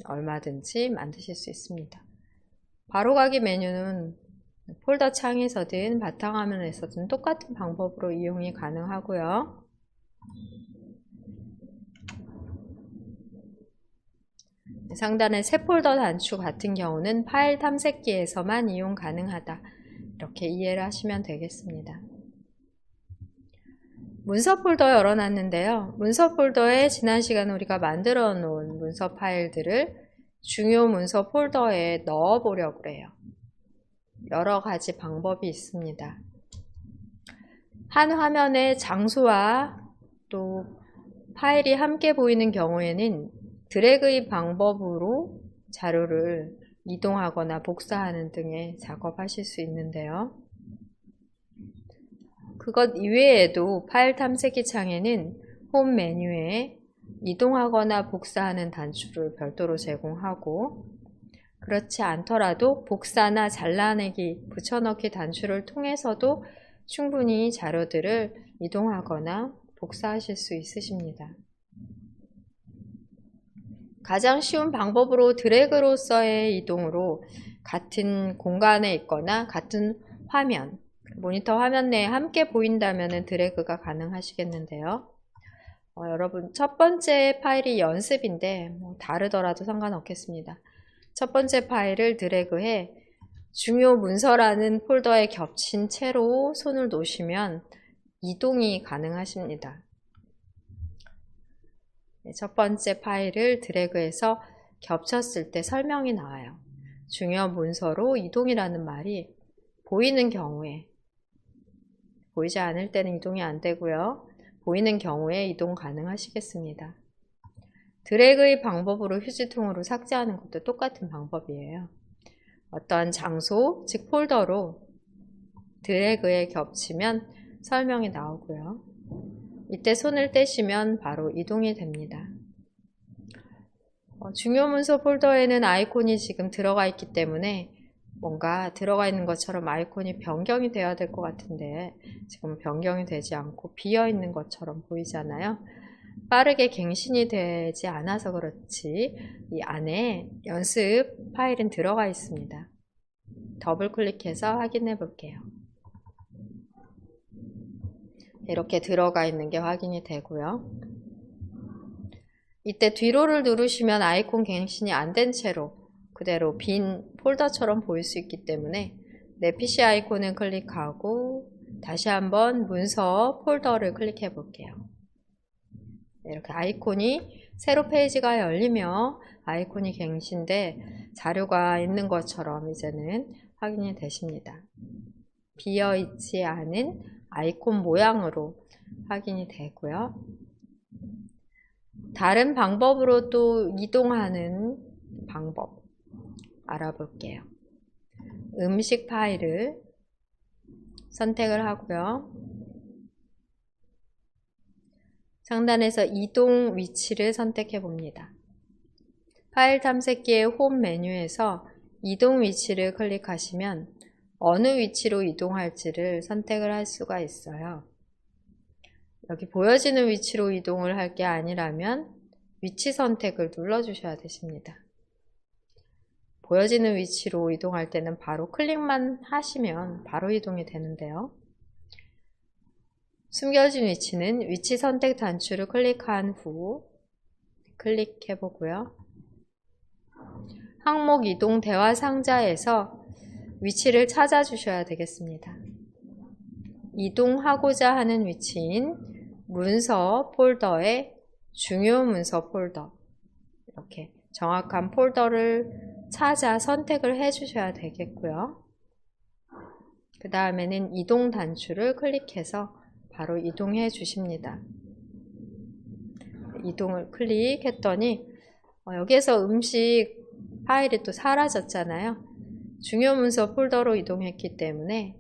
얼마든지 만드실 수 있습니다. 바로가기 메뉴는 폴더 창에서든 바탕화면에서든 똑같은 방법으로 이용이 가능하고요. 상단의 새 폴더 단추 같은 경우는 파일 탐색기에서만 이용 가능하다. 이렇게 이해를 하시면 되겠습니다. 문서 폴더 열어놨는데요. 문서 폴더에 지난 시간에 우리가 만들어 놓은 문서 파일들을 중요 문서 폴더에 넣어 보려고 해요. 여러 가지 방법이 있습니다. 한 화면의 장소와 또 파일이 함께 보이는 경우에는 드래그의 방법으로 자료를 이동하거나 복사하는 등의 작업하실 수 있는데요. 그것 이외에도 파일 탐색기 창에는 홈 메뉴에 이동하거나 복사하는 단추를 별도로 제공하고 그렇지 않더라도 복사나 잘라내기, 붙여넣기 단추를 통해서도 충분히 자료들을 이동하거나 복사하실 수 있으십니다. 가장 쉬운 방법으로 드래그로서의 이동으로 같은 공간에 있거나 같은 화면, 모니터 화면 내에 함께 보인다면 드래그가 가능하시겠는데요. 여러분, 첫 번째 파일이 연습인데 다르더라도 상관없겠습니다. 첫 번째 파일을 드래그해 중요 문서라는 폴더에 겹친 채로 손을 놓으시면 이동이 가능하십니다. 첫 번째 파일을 드래그해서 겹쳤을 때 설명이 나와요. 중요 문서로 이동이라는 말이 보이는 경우에, 보이지 않을 때는 이동이 안 되고요. 보이는 경우에 이동 가능하시겠습니다. 드래그의 방법으로 휴지통으로 삭제하는 것도 똑같은 방법이에요. 어떠한 장소, 즉 폴더로 드래그에 겹치면 설명이 나오고요. 이때 손을 떼시면 바로 이동이 됩니다. 중요 문서 폴더에는 아이콘이 지금 들어가 있기 때문에 뭔가 들어가 있는 것처럼 아이콘이 변경이 되어야 될 것 같은데 지금 변경이 되지 않고 비어 있는 것처럼 보이잖아요. 빠르게 갱신이 되지 않아서 그렇지 이 안에 연습 파일은 들어가 있습니다. 더블 클릭해서 확인해 볼게요. 이렇게 들어가 있는 게 확인이 되고요. 이때 뒤로를 누르시면 아이콘 갱신이 안 된 채로 그대로 빈 폴더처럼 보일 수 있기 때문에 내 PC 아이콘을 클릭하고 다시 한번 문서 폴더를 클릭해 볼게요. 이렇게 아이콘이 새로 페이지가 열리며 아이콘이 갱신돼 자료가 있는 것처럼 이제는 확인이 되십니다. 비어있지 않은 아이콘 모양으로 확인이 되고요. 다른 방법으로 또 이동하는 방법 알아볼게요. 음식 파일을 선택을 하고요. 상단에서 이동 위치를 선택해 봅니다. 파일 탐색기의 홈 메뉴에서 이동 위치를 클릭하시면 어느 위치로 이동할지를 선택을 할 수가 있어요. 여기 보여지는 위치로 이동을 할 게 아니라면 위치 선택을 눌러주셔야 되십니다. 보여지는 위치로 이동할 때는 바로 클릭만 하시면 바로 이동이 되는데요. 숨겨진 위치는 위치 선택 단추를 클릭한 후 클릭해 보고요. 항목 이동 대화 상자에서 위치를 찾아 주셔야 되겠습니다. 이동하고자 하는 위치인 문서 폴더의 중요 문서 폴더, 이렇게 정확한 폴더를 찾아 선택을 해 주셔야 되겠고요. 그 다음에는 이동 단추를 클릭해서 바로 이동해 주십니다. 이동을 클릭했더니 여기에서 음식 파일이 또 사라졌잖아요. 중요 문서 폴더로 이동했기 때문에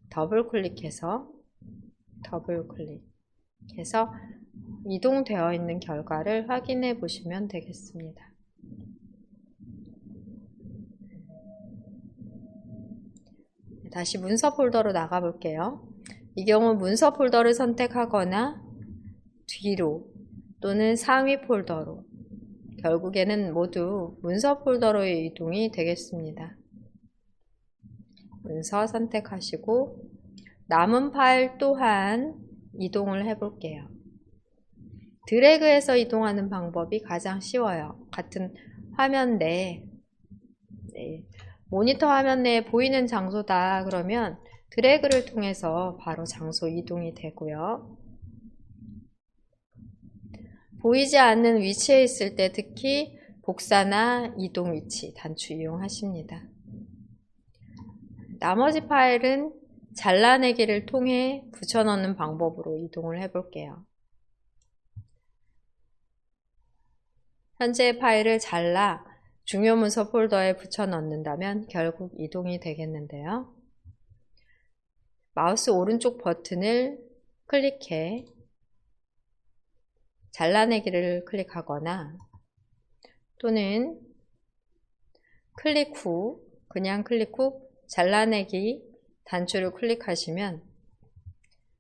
더블 클릭해서 이동되어 있는 결과를 확인해 보시면 되겠습니다. 다시 문서 폴더로 나가 볼게요. 이 경우 문서 폴더를 선택하거나 뒤로 또는 상위 폴더로, 결국에는 모두 문서 폴더로의 이동이 되겠습니다. 문서 선택하시고 남은 파일 또한 이동을 해 볼게요. 드래그해서 이동하는 방법이 가장 쉬워요. 같은 화면 내에, 모니터 화면 내에 보이는 장소다 그러면 드래그를 통해서 바로 장소 이동이 되고요. 보이지 않는 위치에 있을 때 특히 복사나 이동 위치 단추 이용하십니다. 나머지 파일은 잘라내기를 통해 붙여넣는 방법으로 이동을 해 볼게요. 현재 파일을 잘라 중요 문서 폴더에 붙여 넣는다면 결국 이동이 되겠는데요. 마우스 오른쪽 버튼을 클릭해 잘라내기를 클릭하거나 또는 그냥 클릭 후 잘라내기 단추를 클릭하시면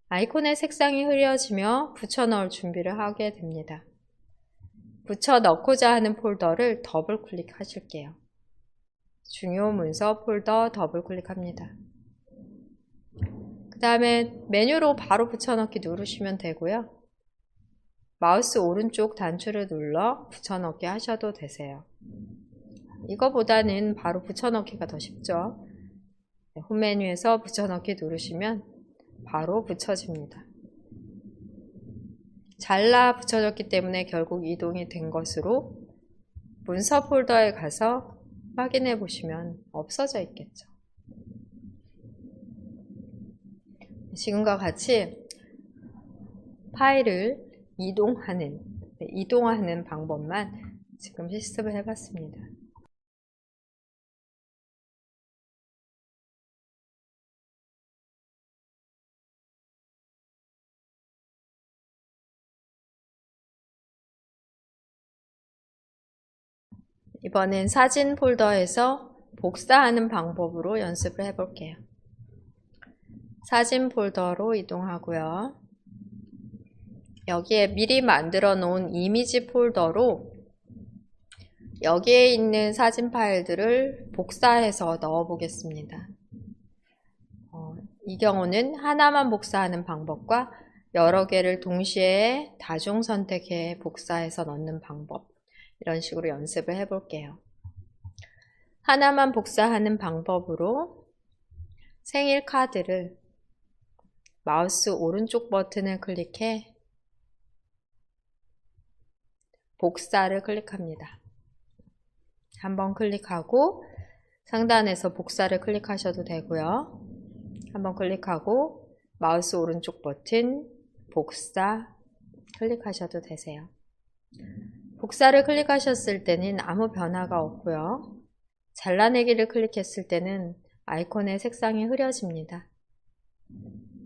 아이콘의 색상이 흐려지며 붙여 넣을 준비를 하게 됩니다. 붙여 넣고자 하는 폴더를 더블 클릭하실게요. 중요 문서 폴더 더블 클릭합니다. 그 다음에 메뉴로 바로 붙여넣기 누르시면 되고요. 마우스 오른쪽 단추를 눌러 붙여넣기 하셔도 되세요. 이거보다는 바로 붙여넣기가 더 쉽죠. 홈 메뉴에서 붙여넣기 누르시면 바로 붙여집니다. 잘라 붙여졌기 때문에 결국 이동이 된 것으로 문서 폴더에 가서 확인해 보시면 없어져 있겠죠. 지금과 같이 파일을 이동하는 방법만 지금 실습을 해봤습니다. 이번엔 사진 폴더에서 복사하는 방법으로 연습을 해볼게요. 사진 폴더로 이동하고요. 여기에 미리 만들어 놓은 이미지 폴더로 여기에 있는 사진 파일들을 복사해서 넣어 보겠습니다. 이 경우는 하나만 복사하는 방법과 여러 개를 동시에 다중 선택해 복사해서 넣는 방법, 이런 식으로 연습을 해볼게요. 하나만 복사하는 방법으로 생일 카드를 마우스 오른쪽 버튼을 클릭해 복사를 클릭합니다. 한번 클릭하고 상단에서 복사를 클릭하셔도 되고요. 한번 클릭하고 마우스 오른쪽 버튼 복사 클릭하셔도 되세요. 복사를 클릭하셨을 때는 아무 변화가 없고요. 잘라내기를 클릭했을 때는 아이콘의 색상이 흐려집니다.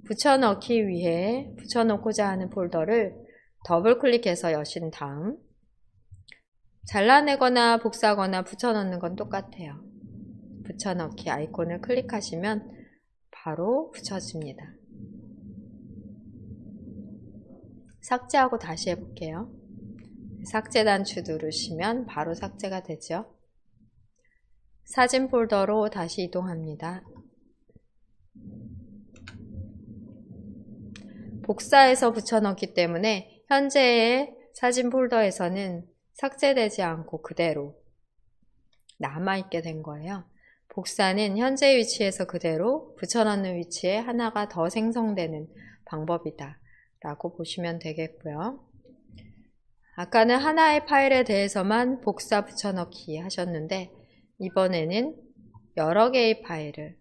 붙여넣기 위해 붙여놓고자 하는 폴더를 더블 클릭해서 여신 다음 잘라내거나 복사하거나 붙여넣는 건 똑같아요. 붙여넣기 아이콘을 클릭하시면 바로 붙여집니다. 삭제하고 다시 해볼게요. 삭제 단추 누르시면 바로 삭제가 되죠. 사진 폴더로 다시 이동합니다. 복사해서 붙여넣기 때문에 현재의 사진 폴더에서는 삭제되지 않고 그대로 남아있게 된 거예요. 복사는 현재 위치에서 그대로 붙여넣는 위치에 하나가 더 생성되는 방법이다 라고 보시면 되겠고요. 아까는 하나의 파일에 대해서만 복사 붙여넣기 하셨는데 이번에는 여러 개의 파일을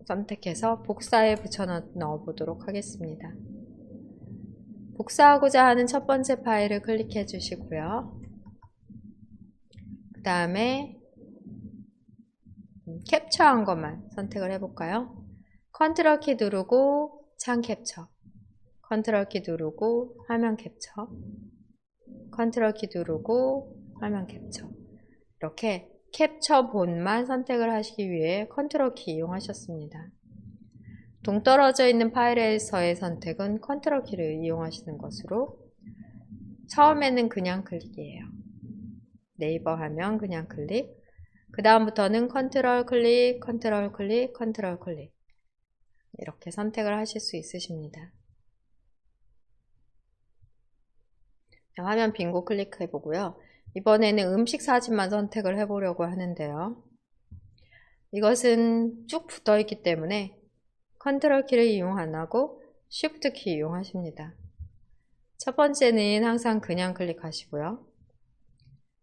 선택해서 복사에 붙여넣어 보도록 하겠습니다. 복사하고자 하는 첫 번째 파일을 클릭해 주시고요. 그 다음에 캡처한 것만 선택을 해볼까요? 컨트롤 키 누르고 창 캡처, 컨트롤 키 누르고 화면 캡처, 컨트롤 키 누르고 화면 캡처. 이렇게 캡처 본만 선택을 하시기 위해 컨트롤 키 이용하셨습니다. 동떨어져 있는 파일에서의 선택은 컨트롤 키를 이용하시는 것으로 처음에는 그냥 클릭이에요. 네이버 하면 그냥 클릭, 그 다음부터는 컨트롤 클릭, 컨트롤 클릭, 컨트롤 클릭 이렇게 선택을 하실 수 있으십니다. 화면 빈고 클릭해 보고요. 이번에는 음식 사진만 선택을 해보려고 하는데요. 이것은 쭉 붙어 있기 때문에 컨트롤 키를 이용 안 하고 쉬프트 키 이용하십니다. 첫 번째는 항상 그냥 클릭하시고요.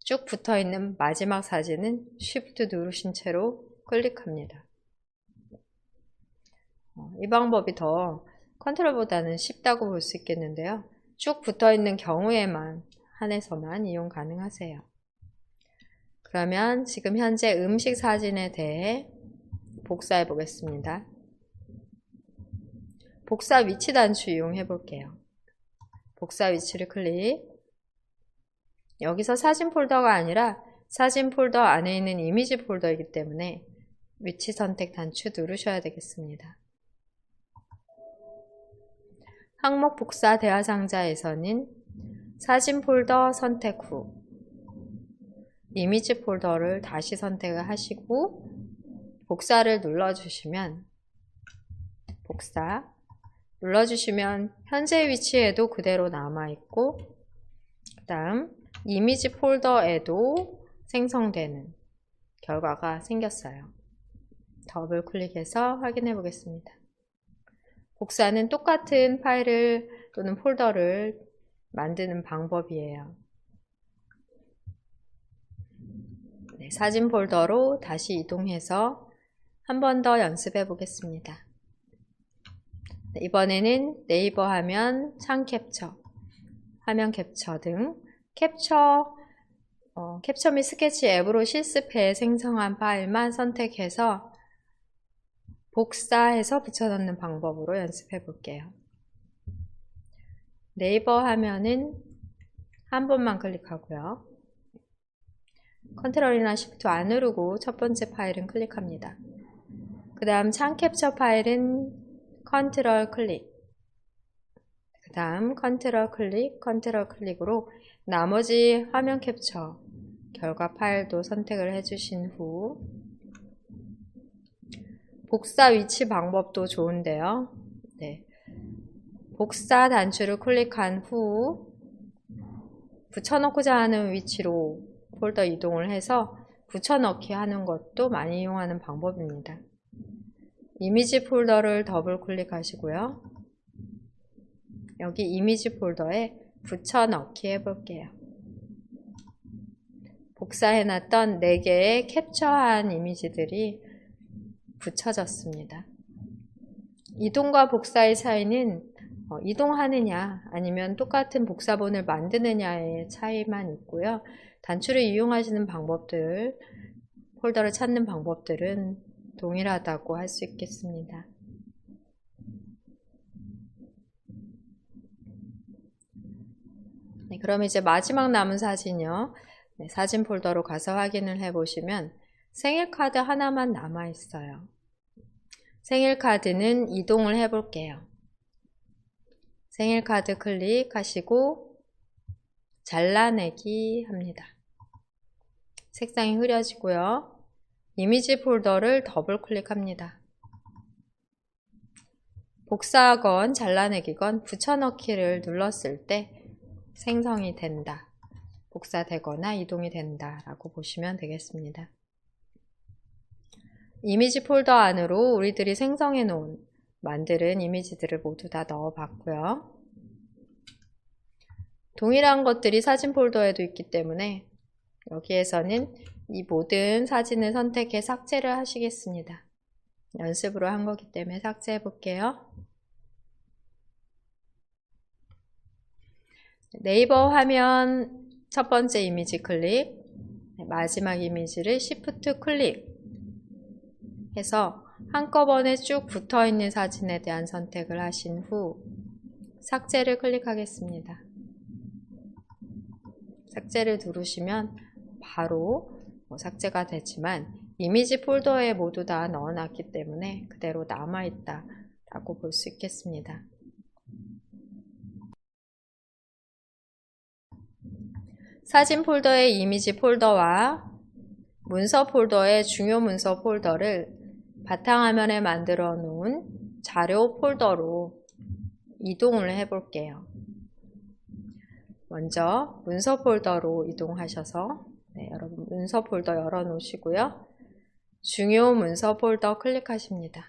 쭉 붙어 있는 마지막 사진은 쉬프트 누르신 채로 클릭합니다. 이 방법이 더 컨트롤보다는 쉽다고 볼 수 있겠는데요. 쭉 붙어 있는 경우에만 한해서만 이용 가능하세요. 그러면 지금 현재 음식 사진에 대해 복사해 보겠습니다. 복사 위치 단추 이용해 볼게요. 복사 위치를 클릭. 여기서 사진 폴더가 아니라 사진 폴더 안에 있는 이미지 폴더이기 때문에 위치 선택 단추 누르셔야 되겠습니다. 항목 복사 대화 상자에서는 사진 폴더 선택 후 이미지 폴더를 다시 선택을 하시고 복사를 눌러주시면 복사 눌러주시면 현재 위치에도 그대로 남아있고 그 다음 이미지 폴더에도 생성되는 결과가 생겼어요. 더블 클릭해서 확인해 보겠습니다. 복사는 똑같은 파일을 또는 폴더를 만드는 방법이에요. 네, 사진 폴더로 다시 이동해서 한 번 더 연습해 보겠습니다. 네, 이번에는 네이버 하면, 창 캡처, 화면 캡처 등 캡처 및 스케치 앱으로 실습해 생성한 파일만 선택해서 복사해서 붙여넣는 방법으로 연습해 볼게요. 네이버 하면은 한 번만 클릭하고요. 컨트롤이나 쉬프트 안 누르고 첫 번째 파일은 클릭합니다. 그 다음 창 캡처 파일은 컨트롤 클릭, 그 다음 컨트롤 클릭으로 나머지 화면 캡처 결과 파일도 선택을 해주신 후 복사 위치 방법도 좋은데요. 네. 복사 단추를 클릭한 후 붙여넣고자 하는 위치로 폴더 이동을 해서 붙여넣기 하는 것도 많이 이용하는 방법입니다. 이미지 폴더를 더블 클릭하시고요. 여기 이미지 폴더에 붙여넣기 해볼게요. 복사해놨던 4개의 캡처한 이미지들이 붙여졌습니다. 이동과 복사의 차이는 이동하느냐 아니면 똑같은 복사본을 만드느냐의 차이만 있고요. 단추를 이용하시는 방법들, 폴더를 찾는 방법들은 동일하다고 할 수 있겠습니다. 네, 그럼 이제 마지막 남은 사진이요. 네, 사진 폴더로 가서 확인을 해보시면 생일카드 하나만 남아 있어요. 생일카드는 이동을 해볼게요. 생일카드 클릭하시고 잘라내기 합니다. 색상이 흐려지고요. 이미지 폴더를 더블 클릭합니다. 복사하건 잘라내기건 붙여넣기를 눌렀을 때 생성이 된다, 복사되거나 이동이 된다 라고 보시면 되겠습니다. 이미지 폴더 안으로 우리들이 생성해 놓은 만든 이미지들을 모두 다 넣어 봤고요. 동일한 것들이 사진 폴더에도 있기 때문에 여기에서는 이 모든 사진을 선택해 삭제를 하시겠습니다. 연습으로 한 거기 때문에 삭제해 볼게요. 네이버 화면 첫 번째 이미지 클릭, 마지막 이미지를 Shift 클릭 해서 한꺼번에 쭉 붙어 있는 사진에 대한 선택을 하신 후 삭제를 클릭하겠습니다. 삭제를 누르시면 바로 삭제가 되지만 이미지 폴더에 모두 다 넣어놨기 때문에 그대로 남아있다 라고 볼 수 있겠습니다. 사진 폴더의 이미지 폴더와 문서 폴더의 중요 문서 폴더를 바탕화면에 만들어 놓은 자료 폴더로 이동을 해 볼게요. 먼저 문서 폴더로 이동하셔서 여러분 문서 폴더 열어 놓으시고요. 중요 문서 폴더 클릭하십니다.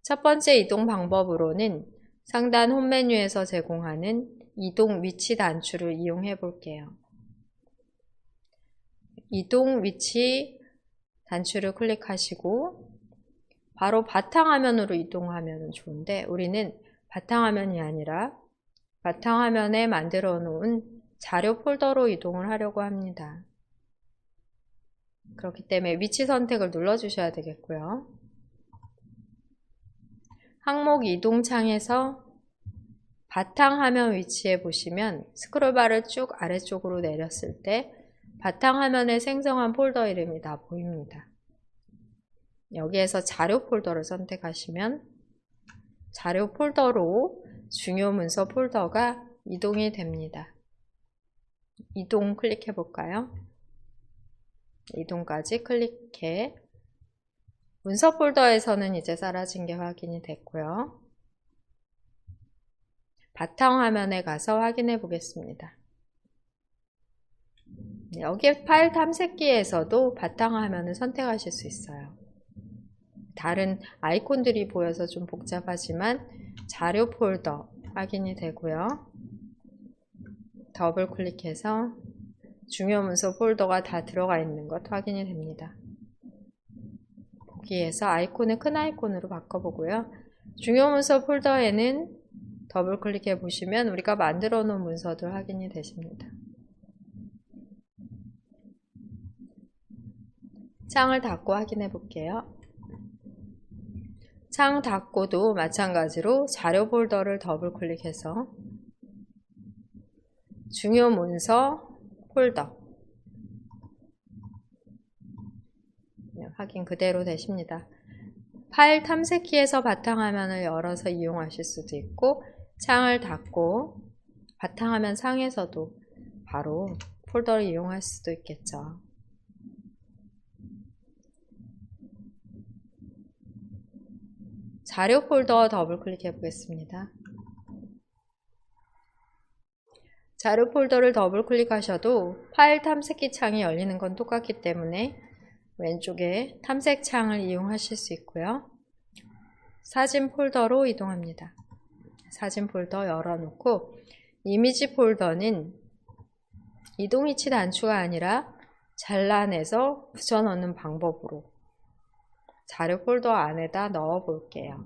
첫 번째 이동 방법으로는 상단 홈 메뉴에서 제공하는 이동 위치 단추를 이용해 볼게요. 이동 위치 단추를 클릭하시고 바로 바탕화면으로 이동하면 좋은데 우리는 바탕화면이 아니라 바탕화면에 만들어 놓은 자료 폴더로 이동을 하려고 합니다. 그렇기 때문에 위치 선택을 눌러 주셔야 되겠고요. 항목 이동 창에서 바탕화면 위치에 보시면 스크롤바를 쭉 아래쪽으로 내렸을 때 바탕화면에 생성한 폴더 이름이 다 보입니다. 여기에서 자료 폴더를 선택하시면 자료 폴더로 중요 문서 폴더가 이동이 됩니다. 이동 클릭해 볼까요? 이동까지 클릭해 문서 폴더에서는 이제 사라진 게 확인이 됐고요. 바탕화면에 가서 확인해 보겠습니다. 여기 파일 탐색기에서도 바탕화면을 선택하실 수 있어요. 다른 아이콘들이 보여서 좀 복잡하지만 자료 폴더 확인이 되고요. 더블 클릭해서 중요 문서 폴더가 다 들어가 있는 것 확인이 됩니다. 보기에서 아이콘을 큰 아이콘으로 바꿔보고요. 중요 문서 폴더에는 더블 클릭해 보시면 우리가 만들어 놓은 문서들 확인이 되십니다. 창을 닫고 확인해 볼게요. 창 닫고도 마찬가지로 자료 폴더를 더블 클릭해서 중요 문서 폴더 확인 그대로 되십니다. 파일 탐색키에서 바탕화면을 열어서 이용하실 수도 있고 창을 닫고 바탕화면 상에서도 바로 폴더를 이용할 수도 있겠죠. 자료 폴더 더블 클릭해 보겠습니다. 자료 폴더를 더블 클릭하셔도 파일 탐색기 창이 열리는 건 똑같기 때문에 왼쪽에 탐색 창을 이용하실 수 있고요. 사진 폴더로 이동합니다. 사진 폴더 열어놓고 이미지 폴더는 이동위치 단추가 아니라 잘라내서 붙여넣는 방법으로 자료 폴더 안에다 넣어 볼게요.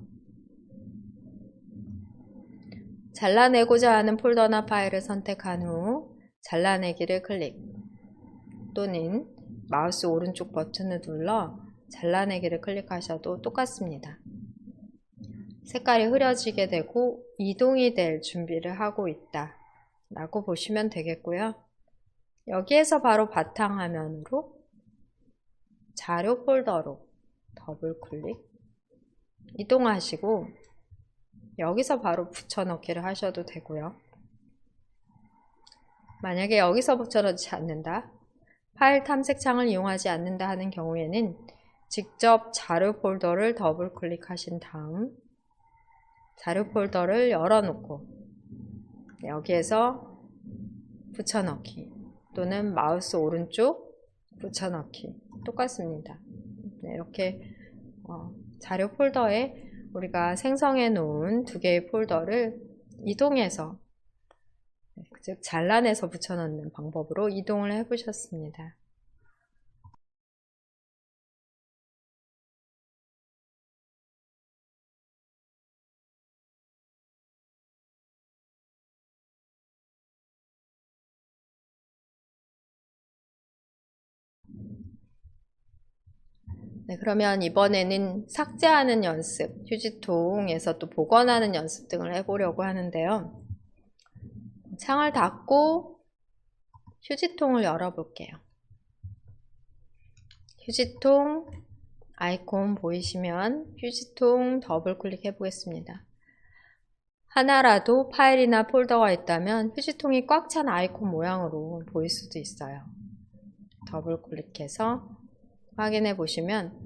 잘라내고자 하는 폴더나 파일을 선택한 후 잘라내기를 클릭 또는 마우스 오른쪽 버튼을 눌러 잘라내기를 클릭하셔도 똑같습니다. 색깔이 흐려지게 되고 이동이 될 준비를 하고 있다 라고 보시면 되겠고요. 여기에서 바로 바탕화면으로 자료 폴더로 더블 클릭 이동하시고 여기서 바로 붙여넣기를 하셔도 되고요. 만약에 여기서 붙여넣지 않는다, 파일 탐색창을 이용하지 않는다 하는 경우에는 직접 자료 폴더를 더블 클릭하신 다음 자료 폴더를 열어놓고 여기에서 붙여넣기 또는 마우스 오른쪽 붙여넣기 똑같습니다. 네, 이렇게 자료 폴더에 우리가 생성해 놓은 두 개의 폴더를 이동해서 즉 잘라내서 붙여넣는 방법으로 이동을 해 보셨습니다. 네, 그러면 이번에는 삭제하는 연습, 휴지통에서 또 복원하는 연습 등을 해보려고 하는데요. 창을 닫고 휴지통을 열어볼게요. 휴지통 아이콘 보이시면 휴지통 더블 클릭해 보겠습니다. 하나라도 파일이나 폴더가 있다면 휴지통이 꽉 찬 아이콘 모양으로 보일 수도 있어요. 더블 클릭해서 확인해 보시면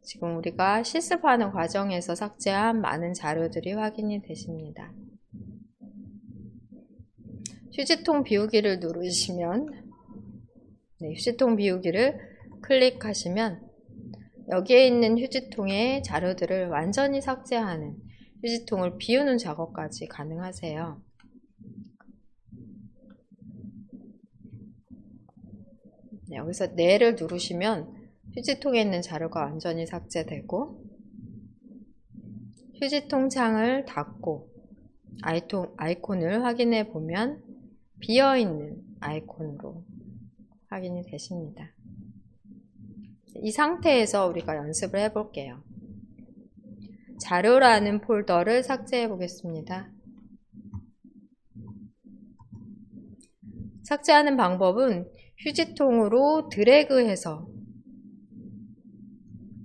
지금 우리가 실습하는 과정에서 삭제한 많은 자료들이 확인이 되십니다. 휴지통 비우기를 누르시면 휴지통 비우기를 클릭하시면 여기에 있는 휴지통의 자료들을 완전히 삭제하는 휴지통을 비우는 작업까지 가능하세요. 여기서 네를 누르시면 휴지통에 있는 자료가 완전히 삭제되고 휴지통 창을 닫고 아이콘을 확인해 보면 비어있는 아이콘으로 확인이 되십니다. 이 상태에서 우리가 연습을 해 볼게요. 자료라는 폴더를 삭제해 보겠습니다. 삭제하는 방법은 휴지통으로 드래그해서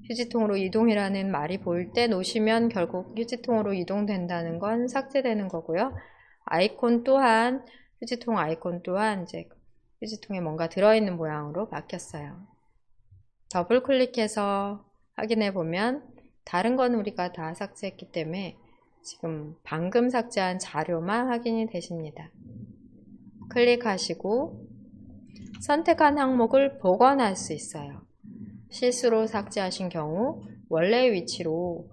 휴지통으로 이동이라는 말이 보일 때 놓으시면 결국 휴지통으로 이동된다는 건 삭제되는 거고요. 아이콘 또한, 휴지통 아이콘 또한 이제 휴지통에 뭔가 들어있는 모양으로 바뀌었어요. 더블 클릭해서 확인해 보면 다른 건 우리가 다 삭제했기 때문에 지금 방금 삭제한 자료만 확인이 되십니다. 클릭하시고 선택한 항목을 복원할 수 있어요. 실수로 삭제하신 경우 원래 위치로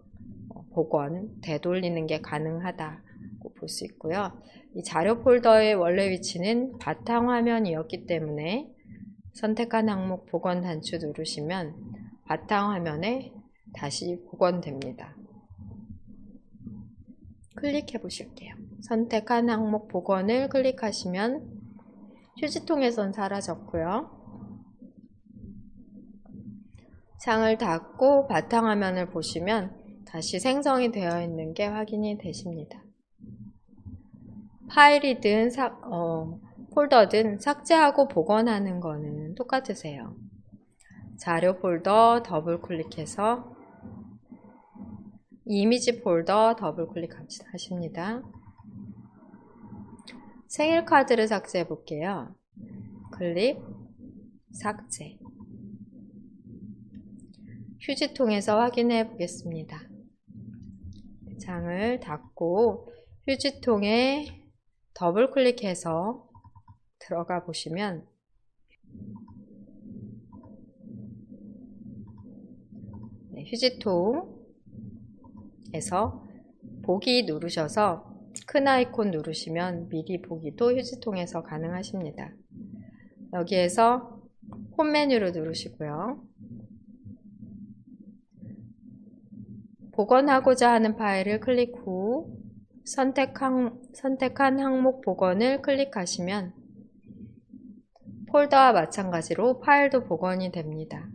복원, 되돌리는 게 가능하다고 볼 수 있고요. 이 자료 폴더의 원래 위치는 바탕화면이었기 때문에 선택한 항목 복원 단추 누르시면 바탕화면에 다시 복원됩니다. 클릭해 보실게요. 선택한 항목 복원을 클릭하시면 휴지통에선 사라졌고요. 창을 닫고 바탕화면을 보시면 다시 생성이 되어 있는 게 확인이 되십니다. 파일이든 폴더든 삭제하고 복원하는 거는 똑같으세요. 자료 폴더 더블 클릭해서 이미지 폴더 더블 클릭하십니다. 생일 카드를 삭제해 볼게요. 클릭, 삭제. 휴지통에서 확인해 보겠습니다. 창을 닫고 휴지통에 더블 클릭해서 들어가 보시면 휴지통에서 보기 누르셔서 큰 아이콘 누르시면 미리 보기도 휴지통에서 가능하십니다. 여기에서 홈 메뉴를 누르시고요. 복원하고자 하는 파일을 클릭 후 선택한 항목 복원을 클릭하시면 폴더와 마찬가지로 파일도 복원이 됩니다.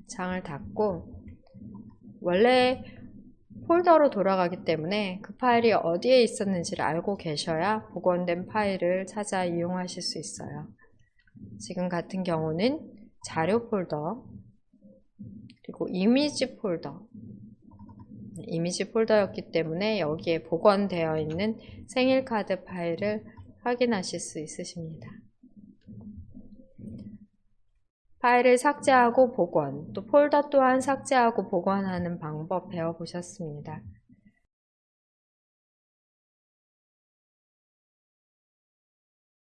창을 닫고 원래 폴더로 돌아가기 때문에 그 파일이 어디에 있었는지를 알고 계셔야 복원된 파일을 찾아 이용하실 수 있어요. 지금 같은 경우는 자료 폴더 그리고 이미지 폴더였기 때문에 여기에 복원되어 있는 생일카드 파일을 확인하실 수 있으십니다. 파일을 삭제하고 복원, 또 폴더 또한 삭제하고 복원하는 방법 배워보셨습니다.